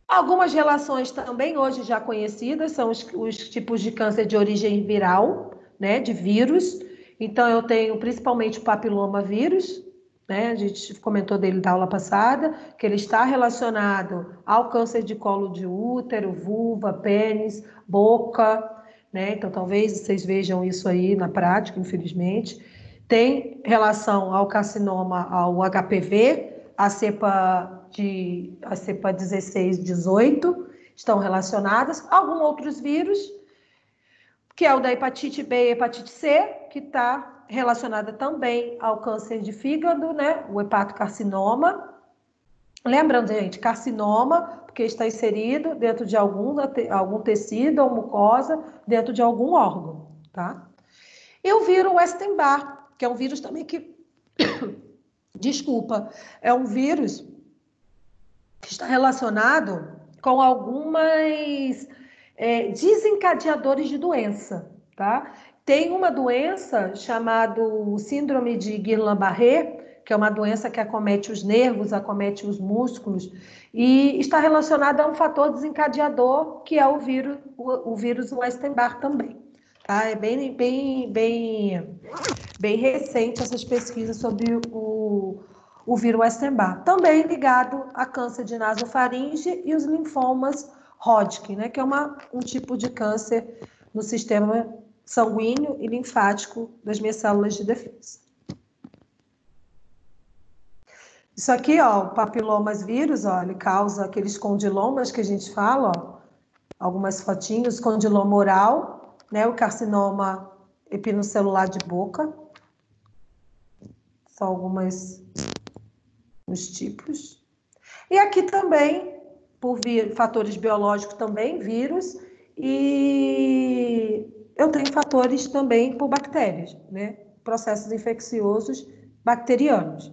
[SPEAKER 1] Algumas relações também hoje já conhecidas são os tipos de câncer de origem viral, né, de vírus. Então, eu tenho principalmente o papiloma vírus, né, a gente comentou dele da aula passada, que ele está relacionado ao câncer de colo de útero, vulva, pênis, boca, né, então talvez vocês vejam isso aí na prática, infelizmente. Tem relação ao carcinoma, ao HPV, a cepa 16, 18 estão relacionadas. Alguns outros vírus, que é o da hepatite B e hepatite C, que está relacionada também ao câncer de fígado, né? O hepatocarcinoma. Lembrando, gente, carcinoma, porque está inserido dentro de algum tecido ou mucosa, dentro de algum órgão, tá? E o vírus Epstein-Barr, que é um vírus também que... Desculpa, é um vírus que está relacionado com algumas desencadeadores de doença, tá? Tem uma doença chamada síndrome de Guillain-Barré, que é uma doença que acomete os nervos, acomete os músculos, e está relacionada a um fator desencadeador, que é o vírus Epstein-Barr também. Tá? É bem recente essas pesquisas sobre o vírus Epstein-Barr, também ligado a câncer de nasofaringe e os linfomas Hodgkin, né, que é um tipo de câncer no sistema sanguíneo e linfático das minhas células de defesa. Isso aqui, ó, o papilomas vírus, ó, ele causa aqueles condilomas que a gente fala, ó, algumas fotinhos, condiloma oral, né, o carcinoma epinocelular de boca, são os tipos. E aqui também, por fatores biológicos também, vírus, e eu tenho fatores também por bactérias, né? Processos infecciosos bacterianos.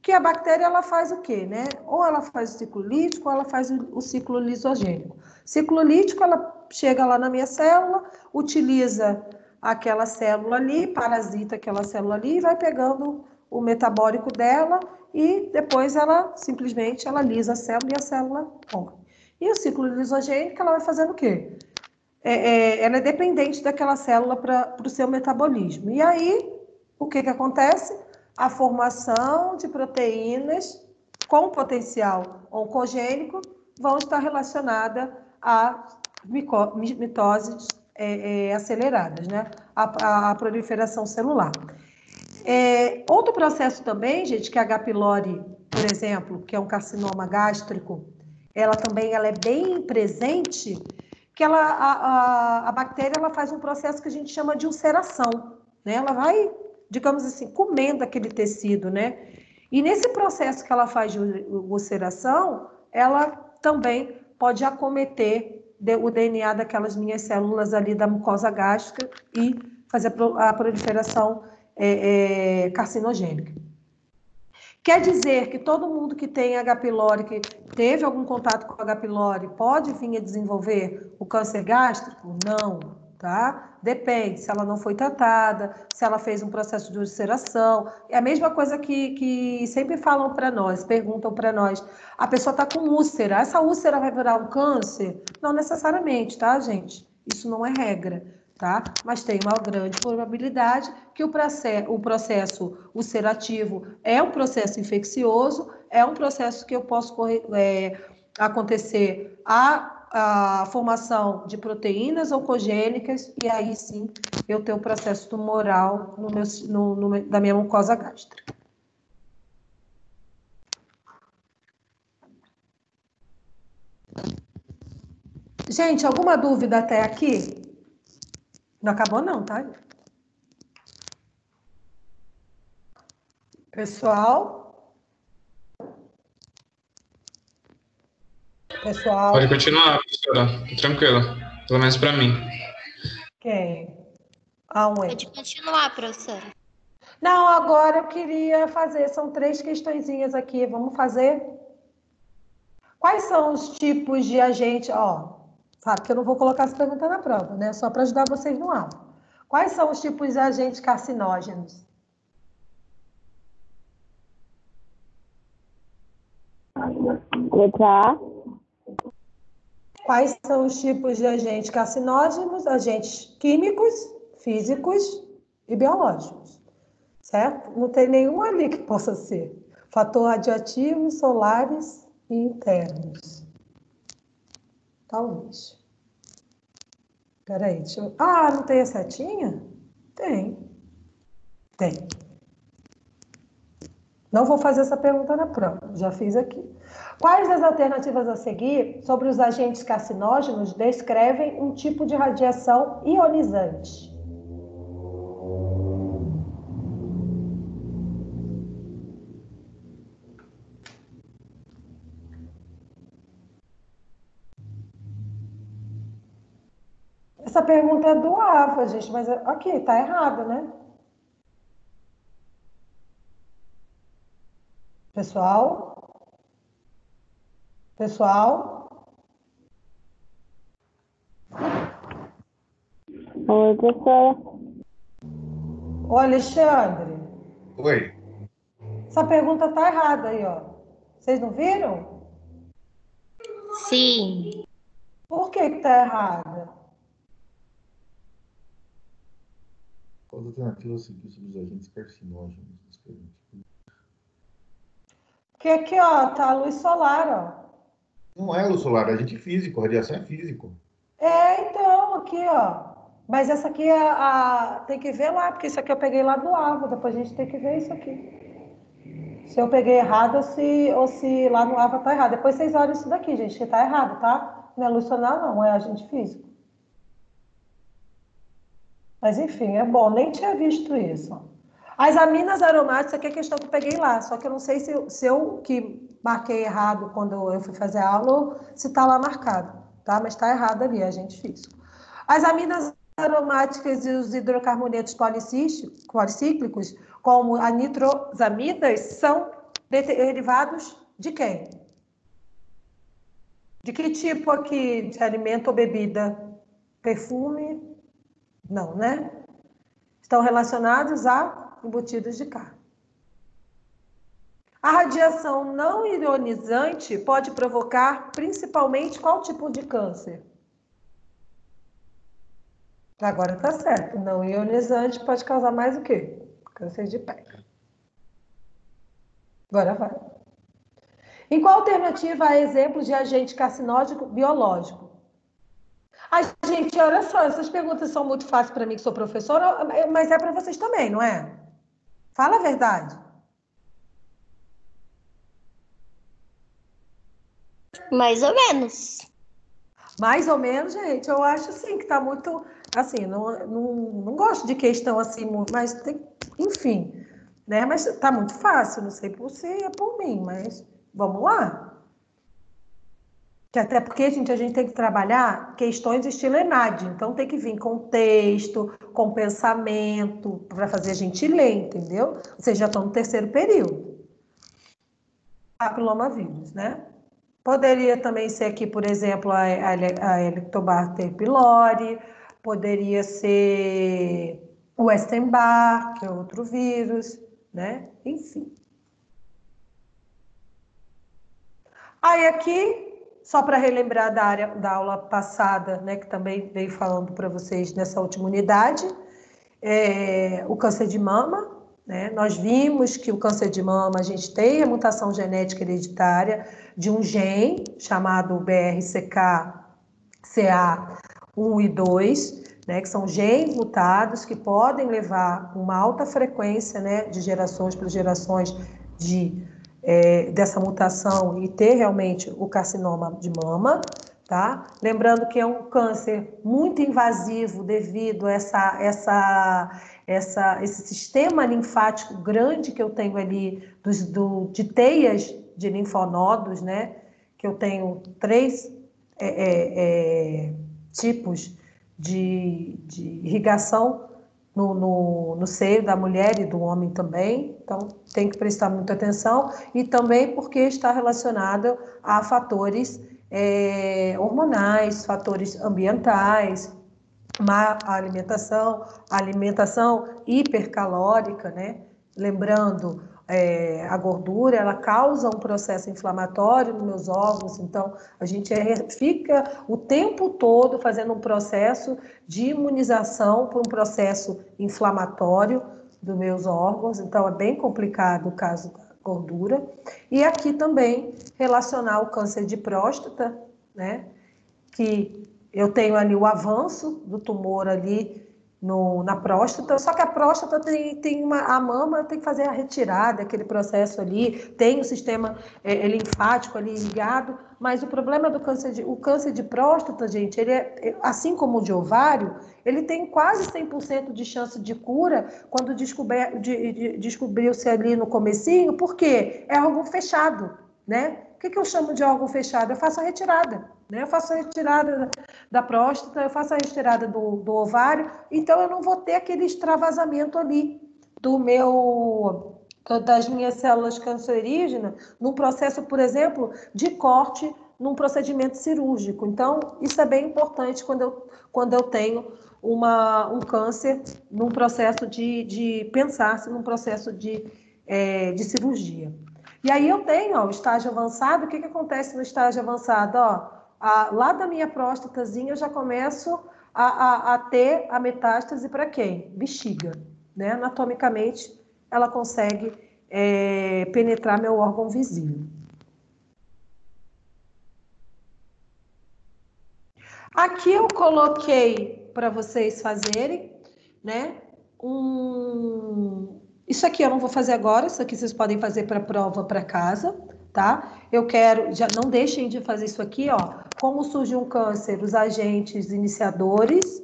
[SPEAKER 1] Que a bactéria, ela faz o quê, né? Ou ela faz o ciclo lítico, ou ela faz o ciclo lisogênico. Ciclo lítico, ela chega lá na minha célula, utiliza aquela célula ali, parasita aquela célula ali, e vai pegando o metabólico dela, e depois ela simplesmente lisa a célula e a célula morre. E o ciclo lisogênico, ela vai fazendo o quê? Ela é dependente daquela célula para o seu metabolismo. E aí, o que acontece? A formação de proteínas com potencial oncogênico vão estar relacionadas a mitoses aceleradas, né? A proliferação celular. Outro processo também, gente, que a H. pylori, por exemplo, que é um carcinoma gástrico, ela é bem presente, que a bactéria ela faz um processo que a gente chama de ulceração, né? Ela vai, digamos assim, comendo aquele tecido, né? E nesse processo que ela faz de ulceração, ela também pode acometer o DNA daquelas minhas células ali da mucosa gástrica e fazer a proliferação carcinogênica. Quer dizer que todo mundo que tem H. pylori, que teve algum contato com H. pylori, pode vir a desenvolver o câncer gástrico? Não, tá? Depende se ela não foi tratada, se ela fez um processo de ulceração. É a mesma coisa que sempre falam para nós, perguntam para nós. A pessoa está com úlcera, essa úlcera vai virar um câncer? Não necessariamente, tá, gente? Isso não é regra, tá? Mas tem uma grande probabilidade que o processo ulcerativo é um processo infeccioso, é um processo que eu posso acontecer a formação de proteínas oncogênicas, e aí sim eu tenho o processo tumoral da minha mucosa gástrica. Gente, alguma dúvida até aqui? Não acabou não, tá? Pessoal? Pessoal?
[SPEAKER 2] Pode continuar, professora. Tranquilo. Pelo menos para mim.
[SPEAKER 1] Quem? Aonde?
[SPEAKER 3] Pode continuar, professora.
[SPEAKER 1] Não, agora eu queria fazer, são 3 questõezinhas aqui, vamos fazer? Quais são os tipos de agente, sabe que eu não vou colocar essa pergunta na prova, né? Só para ajudar vocês no aula. Quais são os tipos de agentes carcinógenos?
[SPEAKER 4] Letra A.
[SPEAKER 1] Quais são os tipos de agentes carcinógenos? Agentes químicos, físicos e biológicos, certo? Não tem nenhum ali que possa ser. Fator radioativo, solares e internos. Talvez. Peraí, deixa eu... não tem a setinha? Tem. Tem. Não vou fazer essa pergunta na prova, já fiz aqui. Quais das alternativas a seguir sobre os agentes carcinógenos descrevem um tipo de radiação ionizante? Essa pergunta é do AFA, gente, mas aqui, tá errado, né? Pessoal? Pessoal?
[SPEAKER 4] Oi, professora.
[SPEAKER 1] Ô, Alexandre.
[SPEAKER 5] Oi.
[SPEAKER 1] Essa pergunta tá errada aí, ó. Vocês não viram?
[SPEAKER 3] Sim.
[SPEAKER 1] Por que tá errada?
[SPEAKER 5] Qual a alternativa a seguir sobre os agentes carcinógenos?
[SPEAKER 1] Porque aqui, ó, tá a luz solar, ó.
[SPEAKER 5] Não é luz solar, é agente físico, radiação é físico.
[SPEAKER 1] Então, aqui, ó. Mas essa aqui tem que ver lá, porque isso aqui eu peguei lá do AVA, depois a gente tem que ver isso aqui. Se eu peguei errado ou se lá no AVA tá errado. Depois vocês olham isso daqui, gente, que tá errado, tá? Não é luz solar, não, é agente físico. Mas enfim, é bom, nem tinha visto isso. As aminas aromáticas, aqui é a questão que eu peguei lá, só que eu não sei se eu que marquei errado quando eu fui fazer a aula, ou se está lá marcado, tá? Mas está errado ali, agente físico. As aminas aromáticas e os hidrocarbonetos policíclicos, como a nitrosamidas, são derivados de quem? De que tipo aqui de alimento ou bebida? Perfume? Não, né? Estão relacionados a embutidos de carne. A radiação não ionizante pode provocar principalmente qual tipo de câncer? Agora tá certo. Não ionizante pode causar mais o quê? Câncer de pele. Agora vai. Em qual alternativa há exemplos de agente carcinógeno biológico? Ai, gente, olha só, essas perguntas são muito fáceis para mim, que sou professora, mas é para vocês também, não é? Fala a verdade.
[SPEAKER 3] Mais ou menos.
[SPEAKER 1] Mais ou menos, gente, eu acho assim que está muito, assim, não gosto de questão assim, mas tem, enfim, né? Mas está muito fácil, não sei por si, é por mim, mas vamos lá. Que até porque, gente, a gente tem que trabalhar questões estilo ENAD, então tem que vir com texto, com pensamento, para fazer a gente ler, entendeu? Vocês já estão no terceiro período. Papilomavírus, né? Poderia também ser aqui, por exemplo, a Helicobacter pylori, poderia ser o Epstein-Barr, que é outro vírus, né? Enfim. Aí aqui, só para relembrar da aula passada, né, que também veio falando para vocês nessa última unidade, o câncer de mama, né? Nós vimos que o câncer de mama, a gente tem a mutação genética hereditária de um gene chamado BRCA1 e 2, né, que são genes mutados que podem levar uma alta frequência, né, de gerações para gerações dessa mutação e ter realmente o carcinoma de mama, tá? Lembrando que é um câncer muito invasivo devido a esse sistema linfático grande que eu tenho ali de teias de linfonodos, né? Que eu tenho 3 tipos de irrigação no seio da mulher e do homem também, então tem que prestar muita atenção, e também porque está relacionado a fatores hormonais, fatores ambientais, má alimentação hipercalórica, né? Lembrando, a gordura, ela causa um processo inflamatório nos meus órgãos, então a gente fica o tempo todo fazendo um processo de imunização por um processo inflamatório dos meus órgãos, então é bem complicado o caso da gordura. E aqui também relacionar o câncer de próstata, né? Que eu tenho ali o avanço do tumor ali na próstata, só que a próstata tem a mama tem que fazer a retirada, aquele processo ali, tem o sistema linfático ali ligado, mas o problema do câncer de próstata, gente, ele assim como o de ovário, ele tem quase 100% de chance de cura quando descobriu-se ali no comecinho, porque é órgão fechado, né? O que eu chamo de órgão fechado? Eu faço a retirada, né? Eu faço a retirada da próstata, eu faço a retirada do ovário, então eu não vou ter aquele extravasamento ali das minhas células cancerígenas, num processo, por exemplo, de corte num procedimento cirúrgico. Então, isso é bem importante quando eu tenho um câncer num processo de pensar-se num processo de cirurgia. E aí eu tenho o estágio avançado. O que acontece no estágio avançado? Lá da minha próstatazinha eu já começo a ter a metástase para quem? Bexiga, né? Anatomicamente, ela consegue penetrar meu órgão vizinho. Aqui eu coloquei para vocês fazerem, né? Isso aqui eu não vou fazer agora, isso aqui vocês podem fazer para prova para casa, tá? Eu quero, já não deixem de fazer isso aqui, ó. Como surge um câncer, os agentes iniciadores,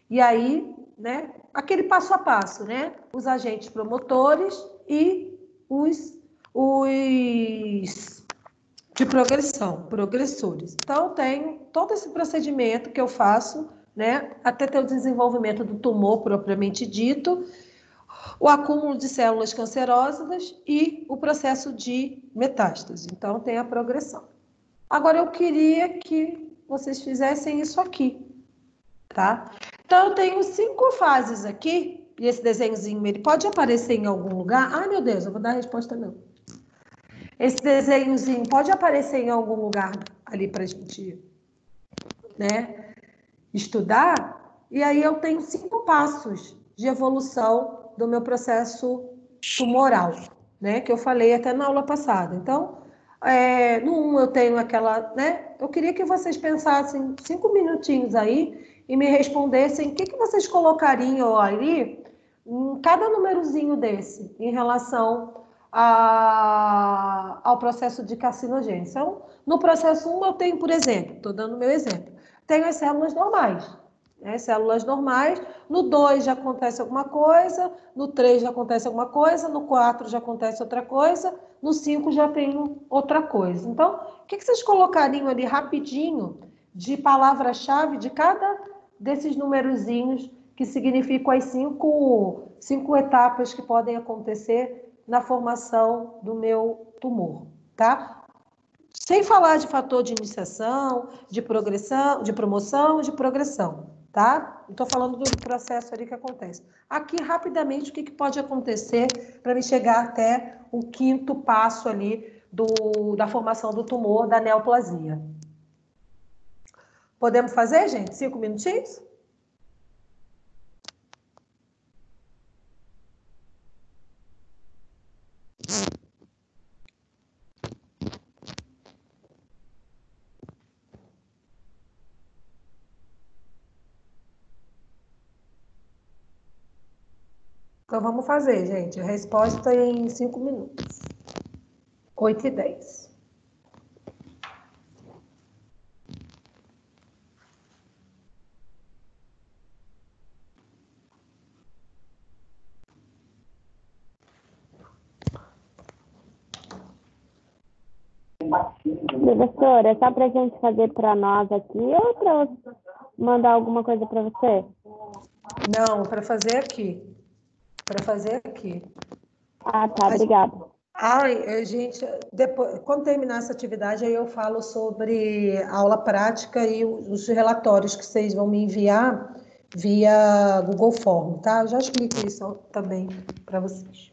[SPEAKER 1] e aí, né? Aquele passo a passo, né? Os agentes promotores e os de progressão, progressores. Então, tenho todo esse procedimento que eu faço, né? Até ter o desenvolvimento do tumor propriamente dito, o acúmulo de células cancerosas e o processo de metástase. Então, tem a progressão. Agora, eu queria que vocês fizessem isso aqui, tá? Então, eu tenho 5 fases aqui, e esse desenhozinho, ele pode aparecer em algum lugar? Ai, meu Deus, eu vou dar a resposta não. Esse desenhozinho pode aparecer em algum lugar ali para a gente, né, estudar? E aí eu tenho 5 passos de evolução do meu processo tumoral, né? Que eu falei até na aula passada. Então, no 1 eu tenho aquela, né? Eu queria que vocês pensassem 5 minutinhos aí e me respondessem o que vocês colocariam ali em cada númerozinho desse, em relação ao processo de carcinogênese. Então, no processo 1 eu tenho, por exemplo, estou dando o meu exemplo, tenho as células normais. Células normais, no 2 já acontece alguma coisa, no 3 já acontece alguma coisa, no 4 já acontece outra coisa, no 5 já tem outra coisa. Então, o que vocês colocariam ali rapidinho de palavra-chave de cada desses numerozinhos que significam as 5 etapas que podem acontecer na formação do meu tumor, tá? Sem falar de fator de iniciação, de progressão, de promoção, de progressão. tá? Estou falando do processo ali que acontece. Aqui, rapidamente, o que pode acontecer para me chegar até o quinto passo ali da formação do tumor, da neoplasia. Podemos fazer, gente? 5 minutinhos? Então, vamos fazer, gente. A resposta é em 5 minutos. 8h10.
[SPEAKER 4] Professora, é só para a gente fazer para nós aqui ou para mandar alguma coisa para você?
[SPEAKER 1] Não, para fazer aqui. Para fazer aqui.
[SPEAKER 4] Ah, tá, obrigada.
[SPEAKER 1] Ai, gente, depois, quando terminar essa atividade, aí eu falo sobre a aula prática e os relatórios que vocês vão me enviar via Google Form, tá? Eu já explico isso também para vocês.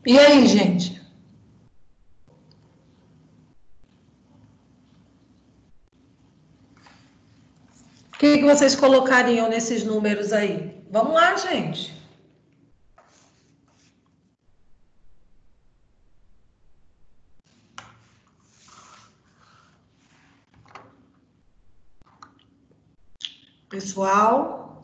[SPEAKER 1] E aí, gente? O que vocês colocariam nesses números aí? Vamos lá, gente. pessoal.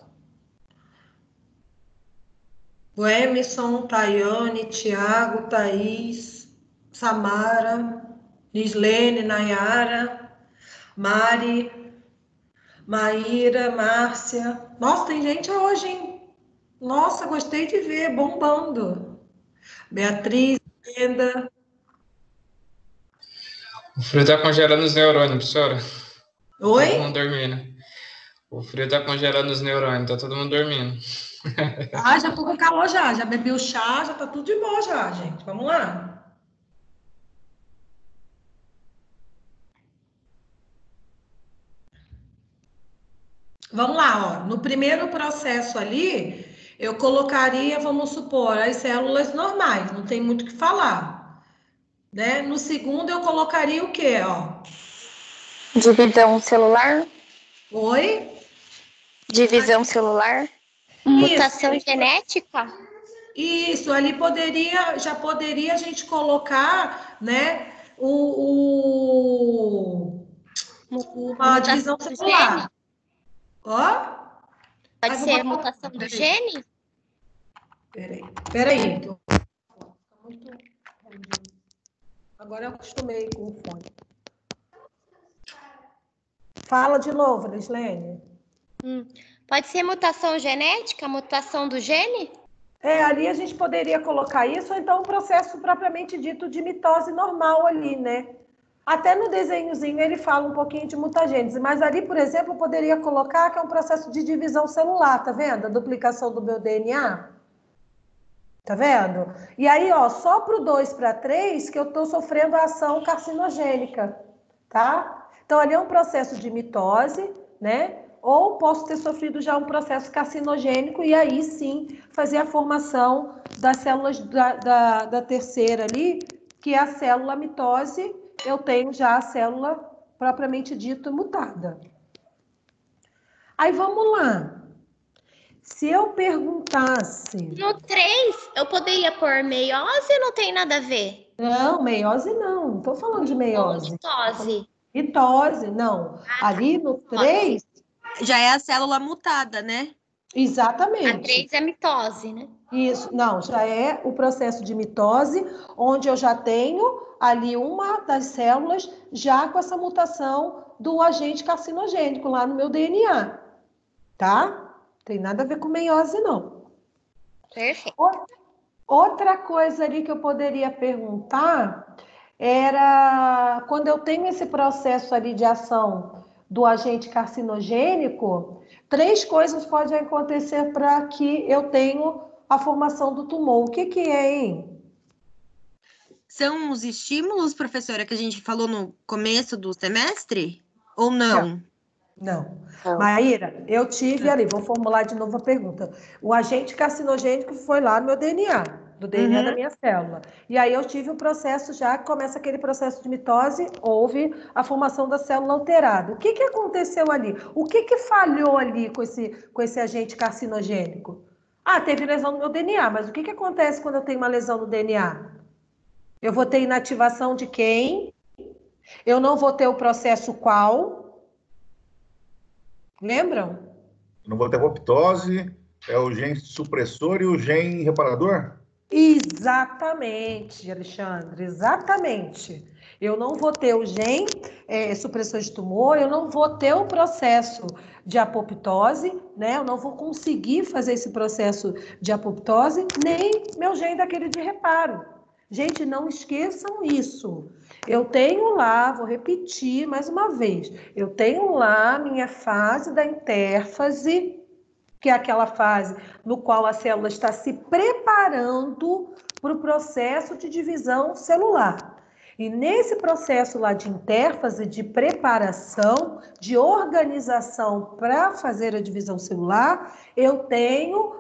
[SPEAKER 1] O Emerson, Tayane, Tiago, Thaís, Samara, Lislene, Nayara, Mari, Maíra, Márcia. Nossa, tem gente hoje, hein? Nossa, gostei de ver, bombando. Beatriz, Brenda.
[SPEAKER 2] O frio tá congelando os neurônios, professora.
[SPEAKER 1] Oi?
[SPEAKER 2] Todo mundo dormindo. O frio tá congelando os neurônios, tá todo mundo dormindo.
[SPEAKER 1] Ah, já tô com calor já. Já bebi o chá, já tá tudo de boa já, gente. Vamos lá. Vamos lá, ó. No primeiro processo ali, eu colocaria, vamos supor, as células normais, não tem muito o que falar, né? No segundo, eu colocaria o quê, ó?
[SPEAKER 3] Divisão celular?
[SPEAKER 1] Oi?
[SPEAKER 3] Divisão celular? Mutação genética?
[SPEAKER 1] Isso, ali já poderia a gente colocar, né, uma divisão
[SPEAKER 3] Mutação do
[SPEAKER 1] celular.
[SPEAKER 3] gene?
[SPEAKER 1] Ó,
[SPEAKER 3] Pode
[SPEAKER 1] aí vou
[SPEAKER 3] ser
[SPEAKER 1] botar-
[SPEAKER 3] mutação do gene?
[SPEAKER 1] Peraí, que eu tô muito. Agora eu acostumei com o fone. Fala de novo, Lislene.
[SPEAKER 3] Pode ser mutação genética, mutação do gene?
[SPEAKER 1] Ali a gente poderia colocar isso, ou então um processo propriamente dito de mitose normal ali, né? Até no desenhozinho ele fala um pouquinho de mutagênese, mas ali, por exemplo, eu poderia colocar que é um processo de divisão celular, tá vendo? A duplicação do meu DNA. Tá vendo? E aí, ó, só pro 2 para 3 que eu tô sofrendo a ação carcinogênica, tá? Então, ali é um processo de mitose, né? Ou posso ter sofrido já um processo carcinogênico e aí sim fazer a formação das células da terceira ali, que é a célula mitose, eu tenho já a célula propriamente dita mutada. Aí vamos lá. Se eu perguntasse...
[SPEAKER 3] No 3, eu poderia pôr meiose ou não tem nada a ver?
[SPEAKER 1] Não, meiose não estou falando de
[SPEAKER 3] Ou
[SPEAKER 1] meiose.
[SPEAKER 3] mitose?
[SPEAKER 1] Mitose, não. Ali no 3,
[SPEAKER 6] Já é a célula mutada, né?
[SPEAKER 3] A
[SPEAKER 1] exatamente.
[SPEAKER 3] 3 é mitose, né?
[SPEAKER 1] Isso, não, já é o processo de mitose, onde eu já tenho ali uma das células já com essa mutação do agente carcinogênico lá no meu DNA, tá? Tem nada a ver com meiose, não.
[SPEAKER 3] Perfeito.
[SPEAKER 1] Outra coisa ali que eu poderia perguntar era quando eu tenho esse processo ali de ação do agente carcinogênico, 3 coisas podem acontecer para que eu tenha a formação do tumor. O que é, hein?
[SPEAKER 6] São os estímulos, professora, que a gente falou no começo do semestre? Ou não?
[SPEAKER 1] Não. Maíra, eu tive ali, vou formular de novo a pergunta. O agente carcinogênico foi lá no meu DNA, do DNA da minha célula. E aí eu tive um processo já, que começa aquele processo de mitose, houve a formação da célula alterada. O que aconteceu ali? O que falhou ali com esse agente carcinogênico? Ah, teve lesão no meu DNA, mas o que acontece quando eu tenho uma lesão no DNA? Eu vou ter inativação de quem? Eu não vou ter o processo qual? Lembram?
[SPEAKER 5] Não vou ter apoptose, é o gene supressor e o gene reparador?
[SPEAKER 1] Exatamente, Alexandre, exatamente. Eu não vou ter o gene supressor de tumor, eu não vou ter o processo de apoptose, né? Eu não vou conseguir fazer esse processo de apoptose, nem meu gene daquele de reparo. Gente, não esqueçam isso. Eu tenho lá, vou repetir mais uma vez, eu tenho lá minha fase da intérfase, que é aquela fase no qual a célula está se preparando para o processo de divisão celular. E nesse processo lá de intérfase, de preparação, de organização para fazer a divisão celular, eu tenho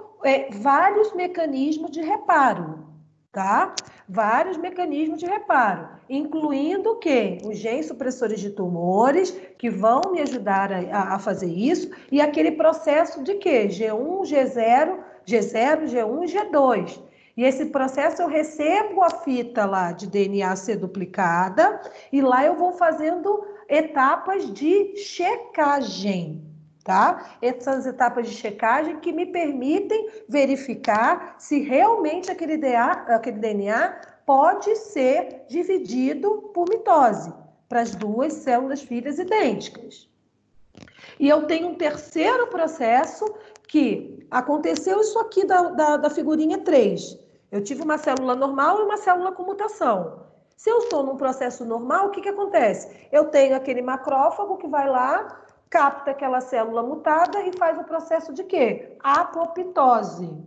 [SPEAKER 1] vários mecanismos de reparo, tá? Vários mecanismos de reparo, incluindo o quê? Os genes supressores de tumores, que vão me ajudar a fazer isso, e aquele processo de quê? G1, G0, G1 e G2. E esse processo eu recebo a fita lá de DNA ser duplicada, e lá eu vou fazendo etapas de checagem. tá? Essas etapas de checagem que me permitem verificar se realmente aquele DNA pode ser dividido por mitose para as duas células filhas idênticas. E eu tenho um terceiro processo que aconteceu isso aqui da figurinha 3. Eu tive uma célula normal e uma célula com mutação. Se eu estou num processo normal, o que acontece? Eu tenho aquele macrófago que vai lá, capta aquela célula mutada e faz o processo de quê? Apoptose,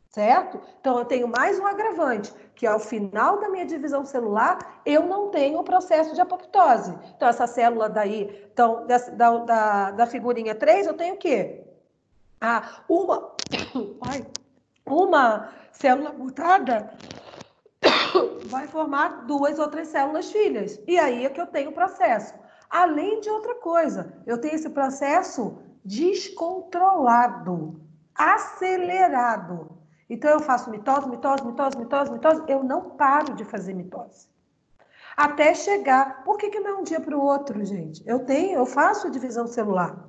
[SPEAKER 1] certo? Então, eu tenho mais um agravante, que ao final da minha divisão celular, eu não tenho o processo de apoptose. Então, essa célula daí, então, da figurinha 3, eu tenho o quê? Uma célula mutada vai formar 2 ou 3 células filhas. E aí é que eu tenho o processo. Além de outra coisa, eu tenho esse processo descontrolado, acelerado. Então, eu faço mitose, eu não paro de fazer mitose. Até chegar... Por que não é um dia para o outro, gente? Eu faço a divisão celular.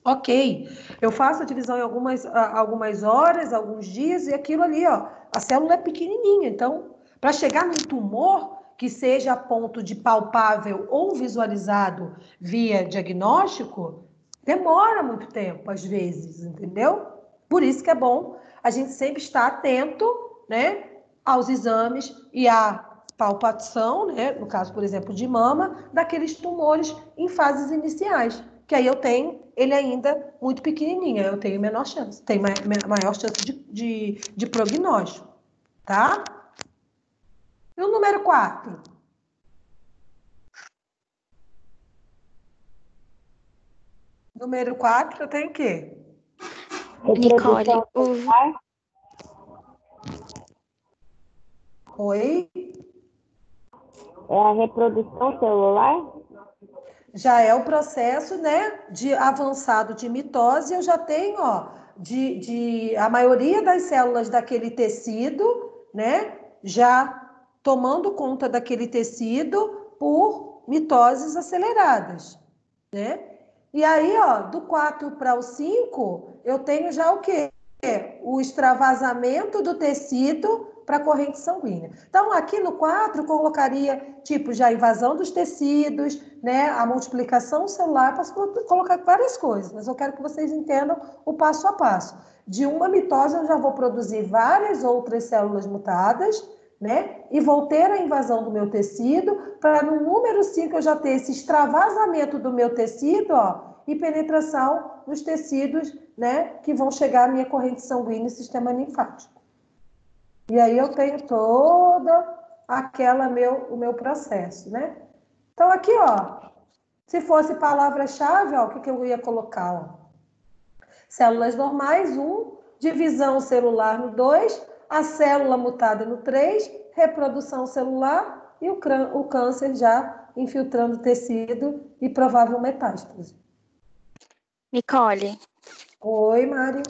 [SPEAKER 1] Ok, eu faço a divisão em algumas horas, alguns dias, e aquilo ali, ó, a célula é pequenininha. Então, para chegar num tumor que seja a ponto de palpável ou visualizado via diagnóstico, demora muito tempo, às vezes, entendeu? Por isso que é bom a gente sempre estar atento, né, aos exames e à palpação, né, no caso, por exemplo, de mama, daqueles tumores em fases iniciais, que aí eu tenho ele ainda muito pequenininho, eu tenho menor chance, tem maior chance de prognóstico, tá? E o número 4? Número 4, eu tenho o quê?
[SPEAKER 3] Nicole,
[SPEAKER 1] Oi?
[SPEAKER 4] É a reprodução celular?
[SPEAKER 1] Já é o processo, né, de avançado de mitose. Eu já tenho, ó, a maioria das células daquele tecido, né, já tomando conta daquele tecido por mitoses aceleradas, né? E aí, ó, do 4 para o 5, eu tenho já o quê? O extravasamento do tecido para a corrente sanguínea. Então, aqui no 4, eu colocaria, tipo, já a invasão dos tecidos, né, a multiplicação celular, posso colocar várias coisas, mas eu quero que vocês entendam o passo a passo. De uma mitose, eu já vou produzir várias outras células mutadas, né, e vou ter a invasão do meu tecido, para no número 5 eu já ter esse extravasamento do meu tecido, ó, e penetração nos tecidos, né, que vão chegar à minha corrente sanguínea e sistema linfático. E aí eu tenho toda o meu processo, né? Então aqui, ó, se fosse palavra-chave, ó, o que eu ia colocar, ó? Células normais, 1, divisão celular no 2, a célula mutada no 3, reprodução celular e o câncer já infiltrando o tecido e provável metástase.
[SPEAKER 3] Nicole.
[SPEAKER 1] Oi, Mari.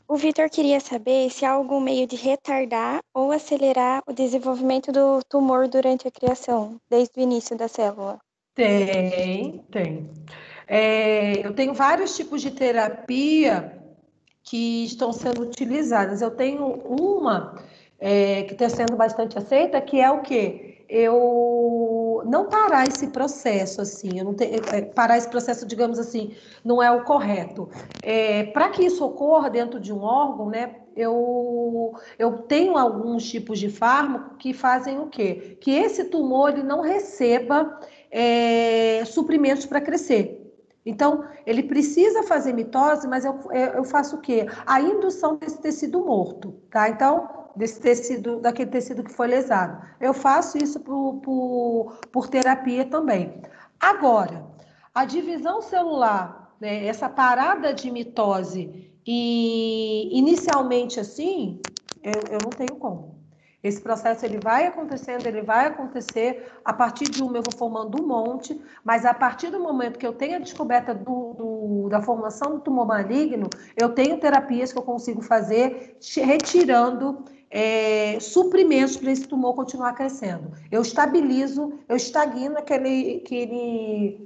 [SPEAKER 3] O Vitor queria saber se há algum meio de retardar ou acelerar o desenvolvimento do tumor durante a criação, desde o início da célula.
[SPEAKER 1] Tem. Eu tenho vários tipos de terapia que estão sendo utilizadas. Eu tenho uma que está sendo bastante aceita, que é o quê? Eu não parar esse processo, assim, eu não tenho, parar esse processo, digamos assim, não é o correto. Para que isso ocorra dentro de um órgão, né, eu tenho alguns tipos de fármaco que fazem o quê? Que esse tumor ele não receba suprimentos para crescer. Então, ele precisa fazer mitose, mas eu faço o quê? A indução desse tecido morto, tá? Então, daquele tecido que foi lesado. Eu faço isso por terapia também. Agora, a divisão celular, né, essa parada de mitose, e inicialmente assim, eu não tenho como. Esse processo ele vai acontecer, a partir de uma eu vou formando um monte, mas a partir do momento que eu tenho a descoberta da formação do tumor maligno, eu tenho terapias que eu consigo fazer retirando suprimentos para esse tumor continuar crescendo. Eu estagno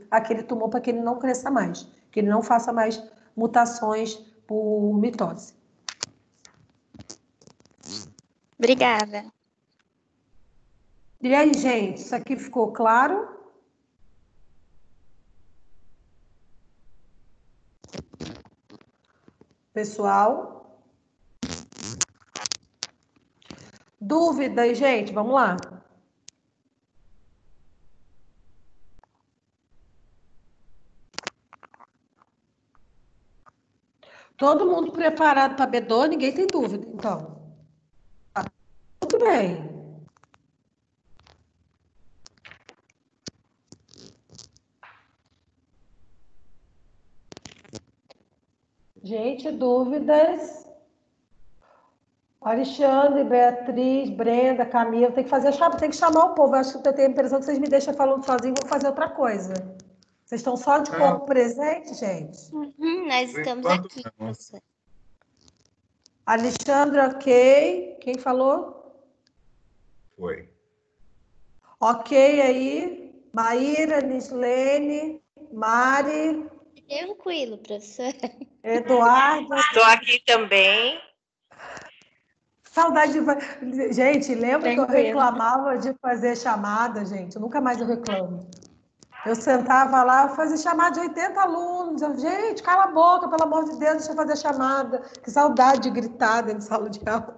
[SPEAKER 1] aquele tumor para que ele não cresça mais, que ele não faça mais mutações por mitose.
[SPEAKER 3] Obrigada.
[SPEAKER 1] E aí, gente, isso aqui ficou claro? Pessoal? Dúvidas, gente? Vamos lá. Todo mundo preparado para B2? Ninguém tem dúvida, então. Tudo bem. Gente, dúvidas? Alexandre, Beatriz, Brenda, Camila, tem que chamar o povo. Eu acho que eu tenho a impressão que vocês me deixam falando sozinho e vão fazer outra coisa. Vocês estão só de corpo presente, gente?
[SPEAKER 7] Nós estamos aqui, professora.
[SPEAKER 1] Alexandre, ok. Quem falou?
[SPEAKER 5] Foi.
[SPEAKER 1] Ok aí. Maíra, Nislene, Mari.
[SPEAKER 7] Tranquilo, professora.
[SPEAKER 1] Eduardo.
[SPEAKER 8] Estou aqui também.
[SPEAKER 1] Saudade de... Gente, lembra que eu reclamava de fazer chamada, gente? Nunca mais eu reclamo. Eu sentava lá, fazia chamada de 80 alunos. Gente, cala a boca, pelo amor de Deus, deixa eu fazer chamada. Que saudade de gritar dentro de sala de aula.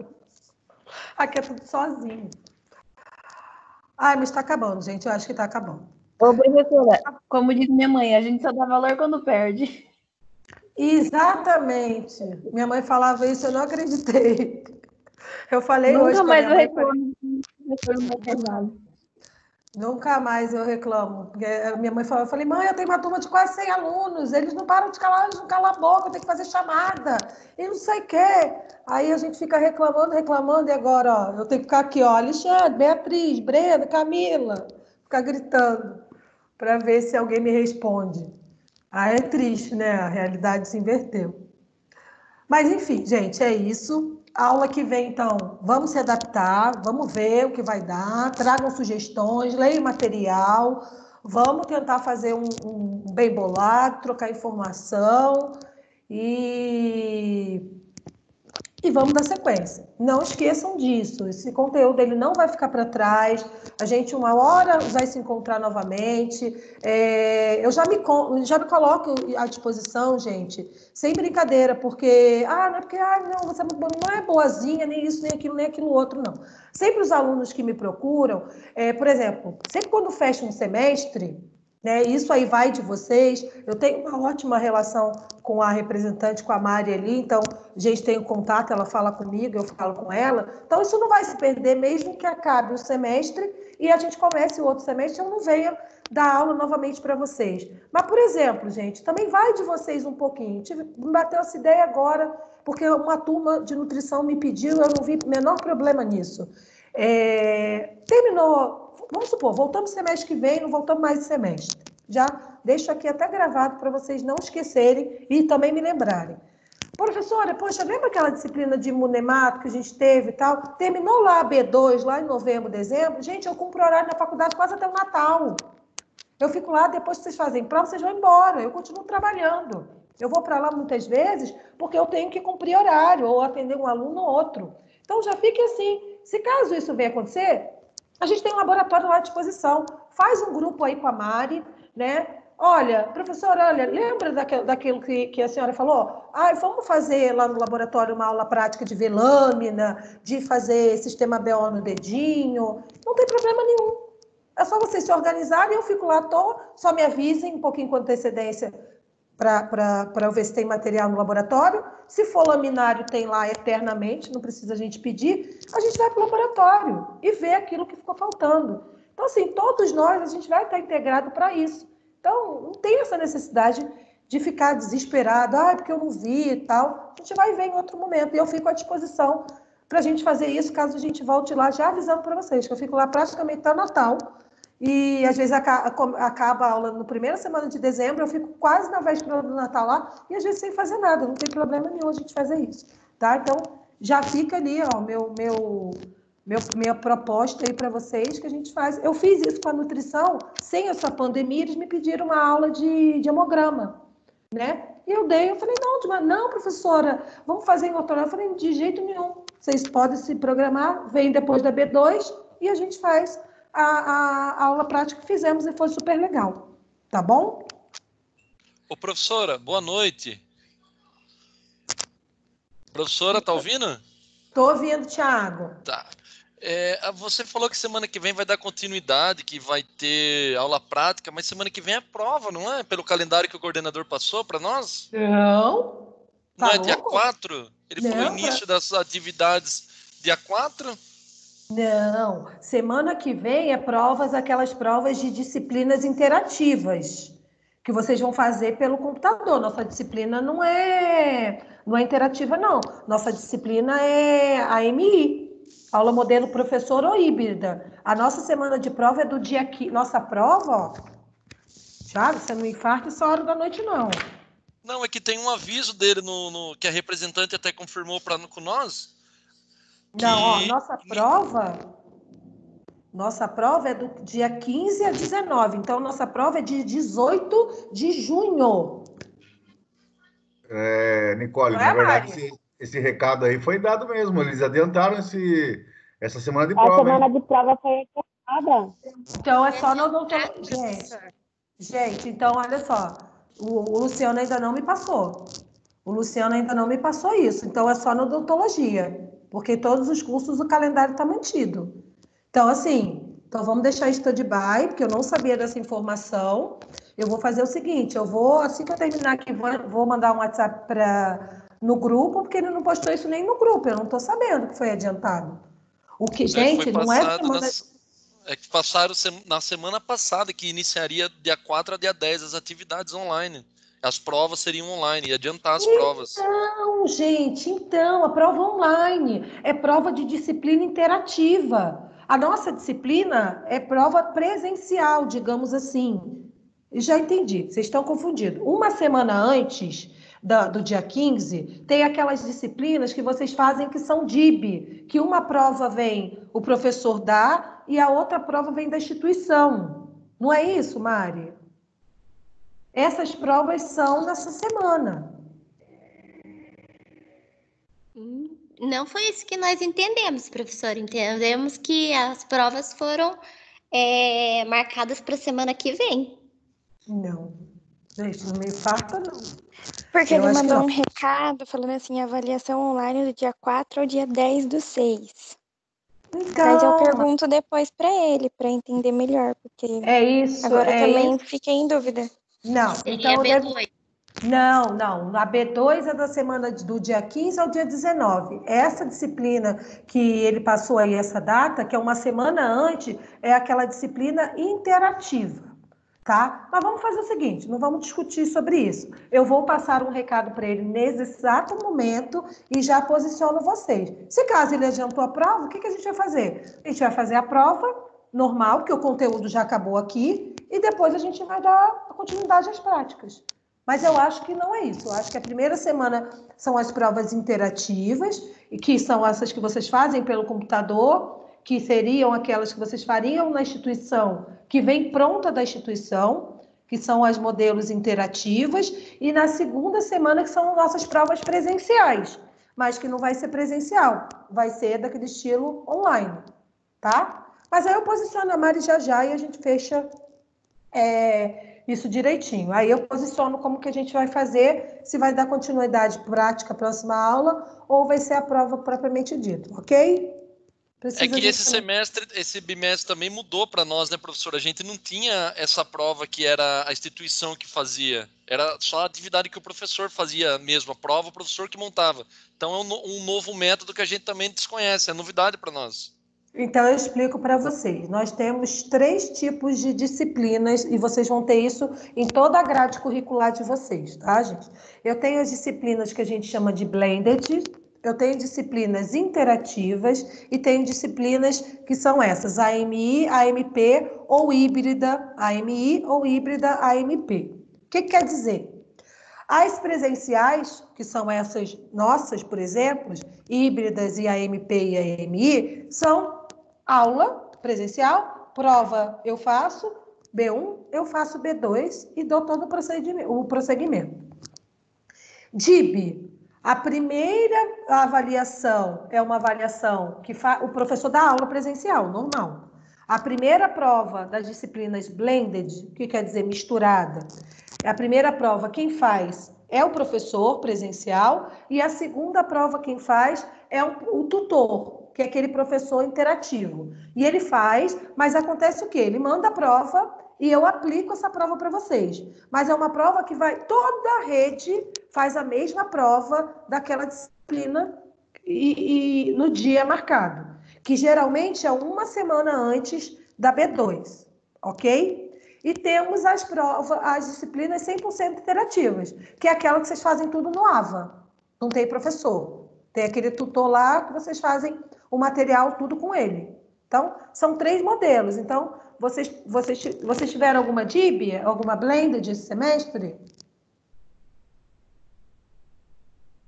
[SPEAKER 1] Aqui é tudo sozinho. Ai, mas está acabando, gente. Eu acho que está acabando.
[SPEAKER 9] Ô, professora, como diz minha mãe, a gente só dá valor quando perde.
[SPEAKER 1] Exatamente. Minha mãe falava isso, eu não acreditei. Eu falei
[SPEAKER 9] Nunca
[SPEAKER 1] hoje.
[SPEAKER 9] Mais eu reclamo.
[SPEAKER 1] Nunca mais eu reclamo. Minha mãe falou, eu falei, mãe, eu tenho uma turma de quase 100 alunos, eles não param de calar, eles não calam a boca, eu tenho que fazer chamada, e não sei o quê. Aí a gente fica reclamando, e agora, ó, eu tenho que ficar aqui, ó, Alexandre, Beatriz, Brenda, Camila, ficar gritando, para ver se alguém me responde. Aí é triste, né? A realidade se inverteu. Mas, enfim, gente, é isso. A aula que vem, então, vamos se adaptar, vamos ver o que vai dar, tragam sugestões, leiam material, vamos tentar fazer um bem bolado, trocar informação e vamos dar sequência. Não esqueçam disso, esse conteúdo ele não vai ficar para trás, a gente uma hora vai se encontrar novamente, eu já me coloco à disposição, gente, sem brincadeira, porque, você não é boazinha, nem isso, nem aquilo outro, não. Sempre os alunos que me procuram, por exemplo, sempre quando fecha um semestre, né, isso aí vai de vocês, eu tenho uma ótima relação com a representante, com a Mari ali, então a gente tem o contato, ela fala comigo, eu falo com ela, então isso não vai se perder mesmo que acabe o semestre e a gente comece o outro semestre, eu não venha dar aula novamente para vocês. Mas, por exemplo, gente, também vai de vocês um pouquinho, me bateu essa ideia agora, porque uma turma de nutrição me pediu, eu não vi o menor problema nisso. Terminou... Vamos supor, voltamos semestre que vem, não voltamos mais de semestre. Já deixo aqui até gravado para vocês não esquecerem e também me lembrarem. Professora, poxa, lembra aquela disciplina de imunemato que a gente teve e tal? Terminou lá a B2, lá em novembro, dezembro. Gente, eu cumpro horário na faculdade quase até o Natal. Eu fico lá, depois que vocês fazem prova, vocês vão embora. Eu continuo trabalhando. Eu vou para lá muitas vezes porque eu tenho que cumprir horário ou atender um aluno ou outro. Então, já fique assim. Se caso isso venha acontecer... A gente tem um laboratório lá à disposição. Faz um grupo aí com a Mari, né? Olha, professora, lembra daquilo que a senhora falou? Vamos fazer lá no laboratório uma aula prática de ver lâmina, de fazer sistema BO no dedinho. Não tem problema nenhum. É só vocês se organizarem, eu fico lá à toa, só me avisem um pouquinho com antecedência para eu ver se tem material no laboratório. Se for laminário, tem lá eternamente, não precisa a gente pedir. A gente vai para o laboratório e vê aquilo que ficou faltando. Então, assim, todos nós, a gente vai estar integrado para isso. Então, não tem essa necessidade de ficar desesperado, porque eu não vi e tal. A gente vai ver em outro momento. E eu fico à disposição para a gente fazer isso, caso a gente volte lá, já avisando para vocês, que eu fico lá praticamente até o Natal, e às vezes acaba a aula na primeira semana de dezembro, eu fico quase na véspera do Natal lá, e às vezes sem fazer nada, não tem problema nenhum a gente fazer isso, tá? Então, já fica ali, ó, minha proposta aí para vocês que a gente faz. Eu fiz isso com a nutrição, sem essa pandemia, eles me pediram uma aula de hemograma, né? E eu falei, não, professora, vamos fazer em outro horário. Eu falei, de jeito nenhum, vocês podem se programar, vem depois da B2 e a gente faz a aula prática que fizemos e foi super legal, tá bom?
[SPEAKER 10] Ô, professora, boa noite. Professora, tá ouvindo?
[SPEAKER 1] Tô ouvindo, Thiago.
[SPEAKER 10] Tá. Você falou que semana que vem vai dar continuidade, que vai ter aula prática, mas semana que vem é prova, não é? Pelo calendário que o coordenador passou para nós?
[SPEAKER 1] Não.
[SPEAKER 10] Não é dia 4? Ele falou início das atividades dia 4?
[SPEAKER 1] Não. Semana que vem é aquelas provas de disciplinas interativas, que vocês vão fazer pelo computador. Nossa disciplina não é interativa, não. Nossa disciplina é AMI. Aula modelo professor ou híbrida. A nossa semana de prova é do dia que... Nossa prova, ó... Thiago, você não infarta essa hora da noite, não.
[SPEAKER 10] Não, é que tem um aviso dele que a representante até confirmou com nós.
[SPEAKER 1] Não, ó, nossa prova é do dia 15 a 19. Então, nossa prova é de 18 de junho.
[SPEAKER 5] Nicole, na verdade, esse recado aí foi dado mesmo. Eles adiantaram essa semana de prova.
[SPEAKER 4] A semana de prova foi adiantada.
[SPEAKER 1] Então, é só na odontologia. Gente, então, olha só. O Luciano ainda não me passou. Isso. Então, é só na odontologia. Porque todos os cursos, o calendário está mantido. Então, assim... Então, vamos deixar em stand-by, porque eu não sabia dessa informação. Eu vou fazer o seguinte, assim que eu terminar aqui, vou mandar um WhatsApp no grupo, porque ele não postou isso nem no grupo, eu não estou sabendo que foi adiantado. O que, gente, não é semana...
[SPEAKER 10] É que passaram na semana passada, que iniciaria dia 4 a dia 10 as atividades online. As provas seriam online, e adiantar as provas.
[SPEAKER 1] Não, gente, a prova online é prova de disciplina interativa. A nossa disciplina é prova presencial, digamos assim. Já entendi, vocês estão confundindo. Uma semana antes do dia 15, tem aquelas disciplinas que vocês fazem que são DIB, que uma prova vem, o professor dá, e a outra prova vem da instituição. Não é isso, Mari? Essas provas são nessa semana.
[SPEAKER 7] Não foi isso que nós entendemos, professor. Entendemos que as provas foram marcadas para a semana que vem.
[SPEAKER 1] Não. Gente, não me infarta, não.
[SPEAKER 3] Porque ele mandou um recado falando assim, avaliação online do dia 4 ao dia 10/6.
[SPEAKER 1] Então...
[SPEAKER 3] Mas eu pergunto depois para ele, para entender melhor, porque
[SPEAKER 1] é isso,
[SPEAKER 3] agora também fiquei em dúvida.
[SPEAKER 1] Não,
[SPEAKER 7] então B2.
[SPEAKER 1] Não. A B2 é da semana do dia 15 ao dia 19. Essa disciplina que ele passou aí, essa data, que é uma semana antes, é aquela disciplina interativa, tá? Mas vamos fazer o seguinte, não vamos discutir sobre isso. Eu vou passar um recado para ele nesse exato momento e já posiciono vocês. Se caso ele adiantou a prova, o que a gente vai fazer? A gente vai fazer a prova normal, porque o conteúdo já acabou aqui, e depois a gente vai dar continuidade às práticas. Mas eu acho que não é isso. Eu acho que a primeira semana são as provas interativas, e que são essas que vocês fazem pelo computador, que seriam aquelas que vocês fariam na instituição, que vem pronta da instituição, que são as modelos interativas, e na segunda semana que são nossas provas presenciais, mas que não vai ser presencial, vai ser daquele estilo online, tá? Mas aí eu posiciono a Mari já e a gente fecha isso direitinho. Aí eu posiciono como que a gente vai fazer, se vai dar continuidade prática próxima aula ou vai ser a prova propriamente dita, ok?
[SPEAKER 10] É que esse bimestre também mudou para nós, né, professora? A gente não tinha essa prova que era a instituição que fazia. Era só a atividade que o professor fazia mesmo, a prova o professor que montava. Então é um novo método que a gente também desconhece, é novidade para nós.
[SPEAKER 1] Então, eu explico para vocês. Nós temos 3 tipos de disciplinas e vocês vão ter isso em toda a grade curricular de vocês, tá, gente? Eu tenho as disciplinas que a gente chama de blended, eu tenho disciplinas interativas e tenho disciplinas que são essas, AMI, AMP ou híbrida AMI ou híbrida AMP. O que quer dizer? As presenciais, que são essas nossas, por exemplo, híbridas e AMP e AMI, são aula presencial, prova eu faço, B1, eu faço B2 e dou todo o prosseguimento. DIB, a primeira avaliação é uma avaliação que o professor dá aula presencial, normal. A primeira prova das disciplinas blended, que quer dizer misturada, a primeira prova quem faz é o professor presencial e a segunda prova quem faz é o tutor, que é aquele professor interativo. E ele faz, mas acontece o quê? Ele manda a prova e eu aplico essa prova para vocês. Mas é uma prova que vai... Toda a rede faz a mesma prova daquela disciplina e no dia marcado, que geralmente é uma semana antes da B2, ok? E temos as provas, as disciplinas 100% interativas, que é aquela que vocês fazem tudo no AVA. Não tem professor. Tem aquele tutor lá que vocês fazem o material tudo com ele. Então, são 3 modelos. Então, vocês tiveram alguma DIB, alguma blended esse semestre?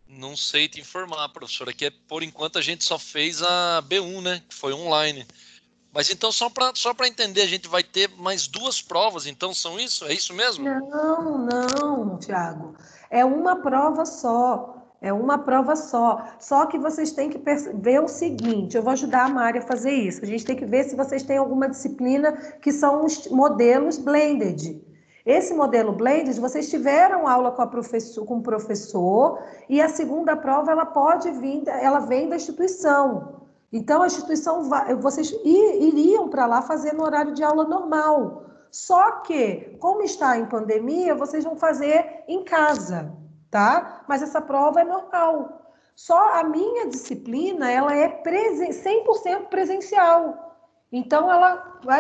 [SPEAKER 10] Não sei te informar, professora, que por enquanto a gente só fez a B1, né? Que foi online. Mas então, só para entender, a gente vai ter mais 2 provas, então são isso? É isso mesmo?
[SPEAKER 1] Não, Thiago. É uma prova só. É uma prova só. Só que vocês têm que ver o seguinte, eu vou ajudar a Mari a fazer isso. A gente tem que ver se vocês têm alguma disciplina que são os modelos blended. Esse modelo blended, vocês tiveram aula com o professor e a segunda prova ela vem da instituição. Então, a instituição, vocês iriam para lá fazer no horário de aula normal. Só que, como está em pandemia, vocês vão fazer em casa, tá? Mas essa prova é normal. Só a minha disciplina, ela é 100% presencial. Então,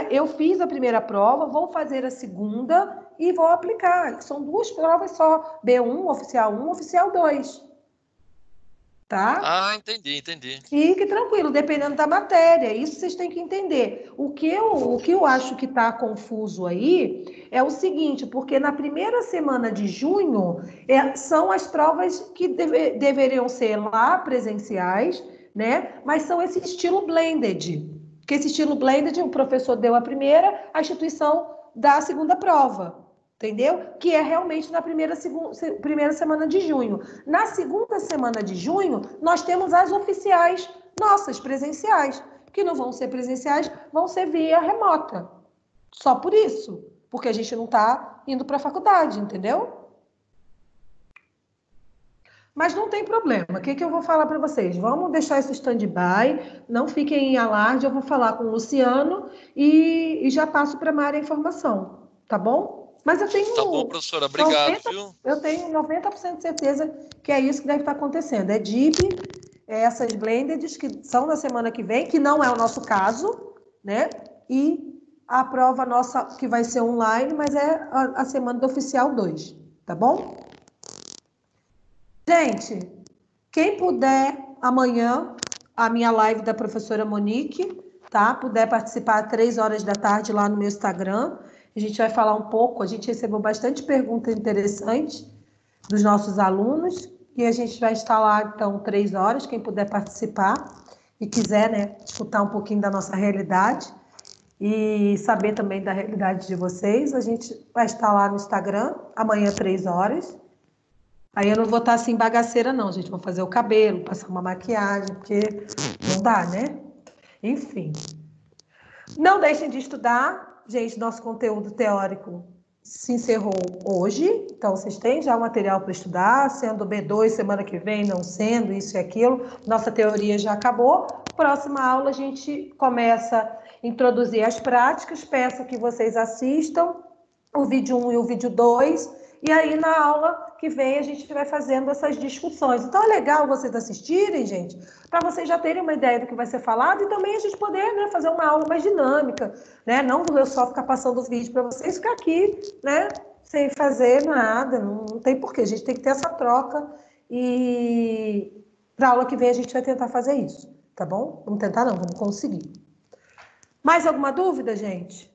[SPEAKER 1] eu fiz a primeira prova, vou fazer a segunda e vou aplicar. São 2 provas só, B1, oficial 1, oficial 2. Tá?
[SPEAKER 10] Ah, entendi.
[SPEAKER 1] Fique tranquilo, dependendo da matéria, isso vocês têm que entender. O que eu acho que está confuso aí é o seguinte, porque na primeira semana de junho são as provas que deveriam ser lá presenciais, né? Mas são esse estilo blended, que esse estilo blended o professor deu a primeira, a instituição dá a segunda prova. Entendeu? Que é realmente na primeira semana de junho. Na segunda semana de junho, nós temos as oficiais nossas, presenciais, que não vão ser presenciais, vão ser via remota. Só por isso, porque a gente não está indo para a faculdade, entendeu? Mas não tem problema. O que eu vou falar para vocês? Vamos deixar isso stand-by, não fiquem em alarde, eu vou falar com o Luciano e já passo para a Mari a informação, tá bom? Mas eu tenho...
[SPEAKER 10] Tá bom, professora. Obrigado, viu?
[SPEAKER 1] Eu tenho 90% de certeza que é isso que deve estar acontecendo. É DIB, essas blended que são na semana que vem, que não é o nosso caso, né? E a prova nossa, que vai ser online, mas é a semana do oficial 2, tá bom? Gente, quem puder, amanhã, a minha live da professora Monique, tá? Puder participar às 3h lá no meu Instagram. A gente vai falar um pouco, a gente recebeu bastante perguntas interessantes dos nossos alunos, e a gente vai estar lá, então, 3h, quem puder participar e quiser, né, escutar um pouquinho da nossa realidade e saber também da realidade de vocês, a gente vai estar lá no Instagram, amanhã, 3h. Aí eu não vou estar assim bagaceira, não, gente, vou fazer o cabelo, passar uma maquiagem, porque não dá, né? Enfim. Não deixem de estudar. Gente, nosso conteúdo teórico se encerrou hoje, então vocês têm já o material para estudar, sendo B2 semana que vem, não sendo, isso e aquilo, nossa teoria já acabou. Próxima aula a gente começa a introduzir as práticas, peço que vocês assistam o vídeo 1 e o vídeo 2, e aí na aula que vem a gente vai fazendo essas discussões. Então é legal vocês assistirem, gente, para vocês já terem uma ideia do que vai ser falado e também a gente poder, né, fazer uma aula mais dinâmica, né? Não eu só ficar passando o vídeo para vocês, ficar aqui, né, sem fazer nada, não tem porquê. A gente tem que ter essa troca e Para a aula que vem a gente vai tentar fazer isso, tá bom? Vamos tentar não, vamos conseguir. Mais alguma dúvida, gente?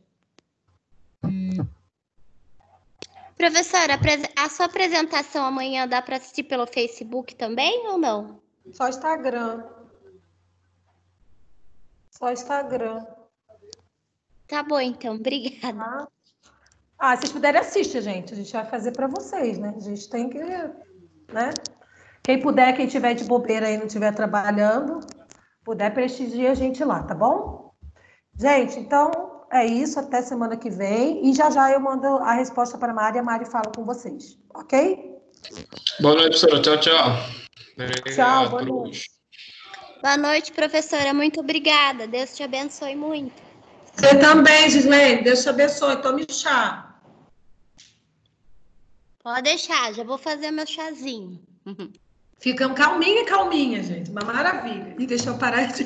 [SPEAKER 7] Professora, a sua apresentação amanhã dá para assistir pelo Facebook também ou não?
[SPEAKER 1] Só Instagram. Só Instagram.
[SPEAKER 7] Tá bom, então. Obrigada.
[SPEAKER 1] Se vocês puderem, assistir, gente. A gente vai fazer para vocês, né? A gente tem que, né? Quem puder, quem tiver de bobeira aí, não estiver trabalhando, puder prestigiar a gente lá, tá bom? Gente, então é isso. Até semana que vem. E já eu mando a resposta para a Mari. A Mari fala com vocês, ok?
[SPEAKER 2] Boa noite, professora. Tchau, tchau. Obrigado.
[SPEAKER 1] Tchau, boa noite.
[SPEAKER 7] Boa noite, professora. Muito obrigada. Deus te abençoe muito.
[SPEAKER 1] Você também, Gislene. Deus te abençoe. Tome chá.
[SPEAKER 7] Pode deixar. Já vou fazer meu chazinho.
[SPEAKER 1] Ficamos calminha, gente. Uma maravilha. E deixa eu parar de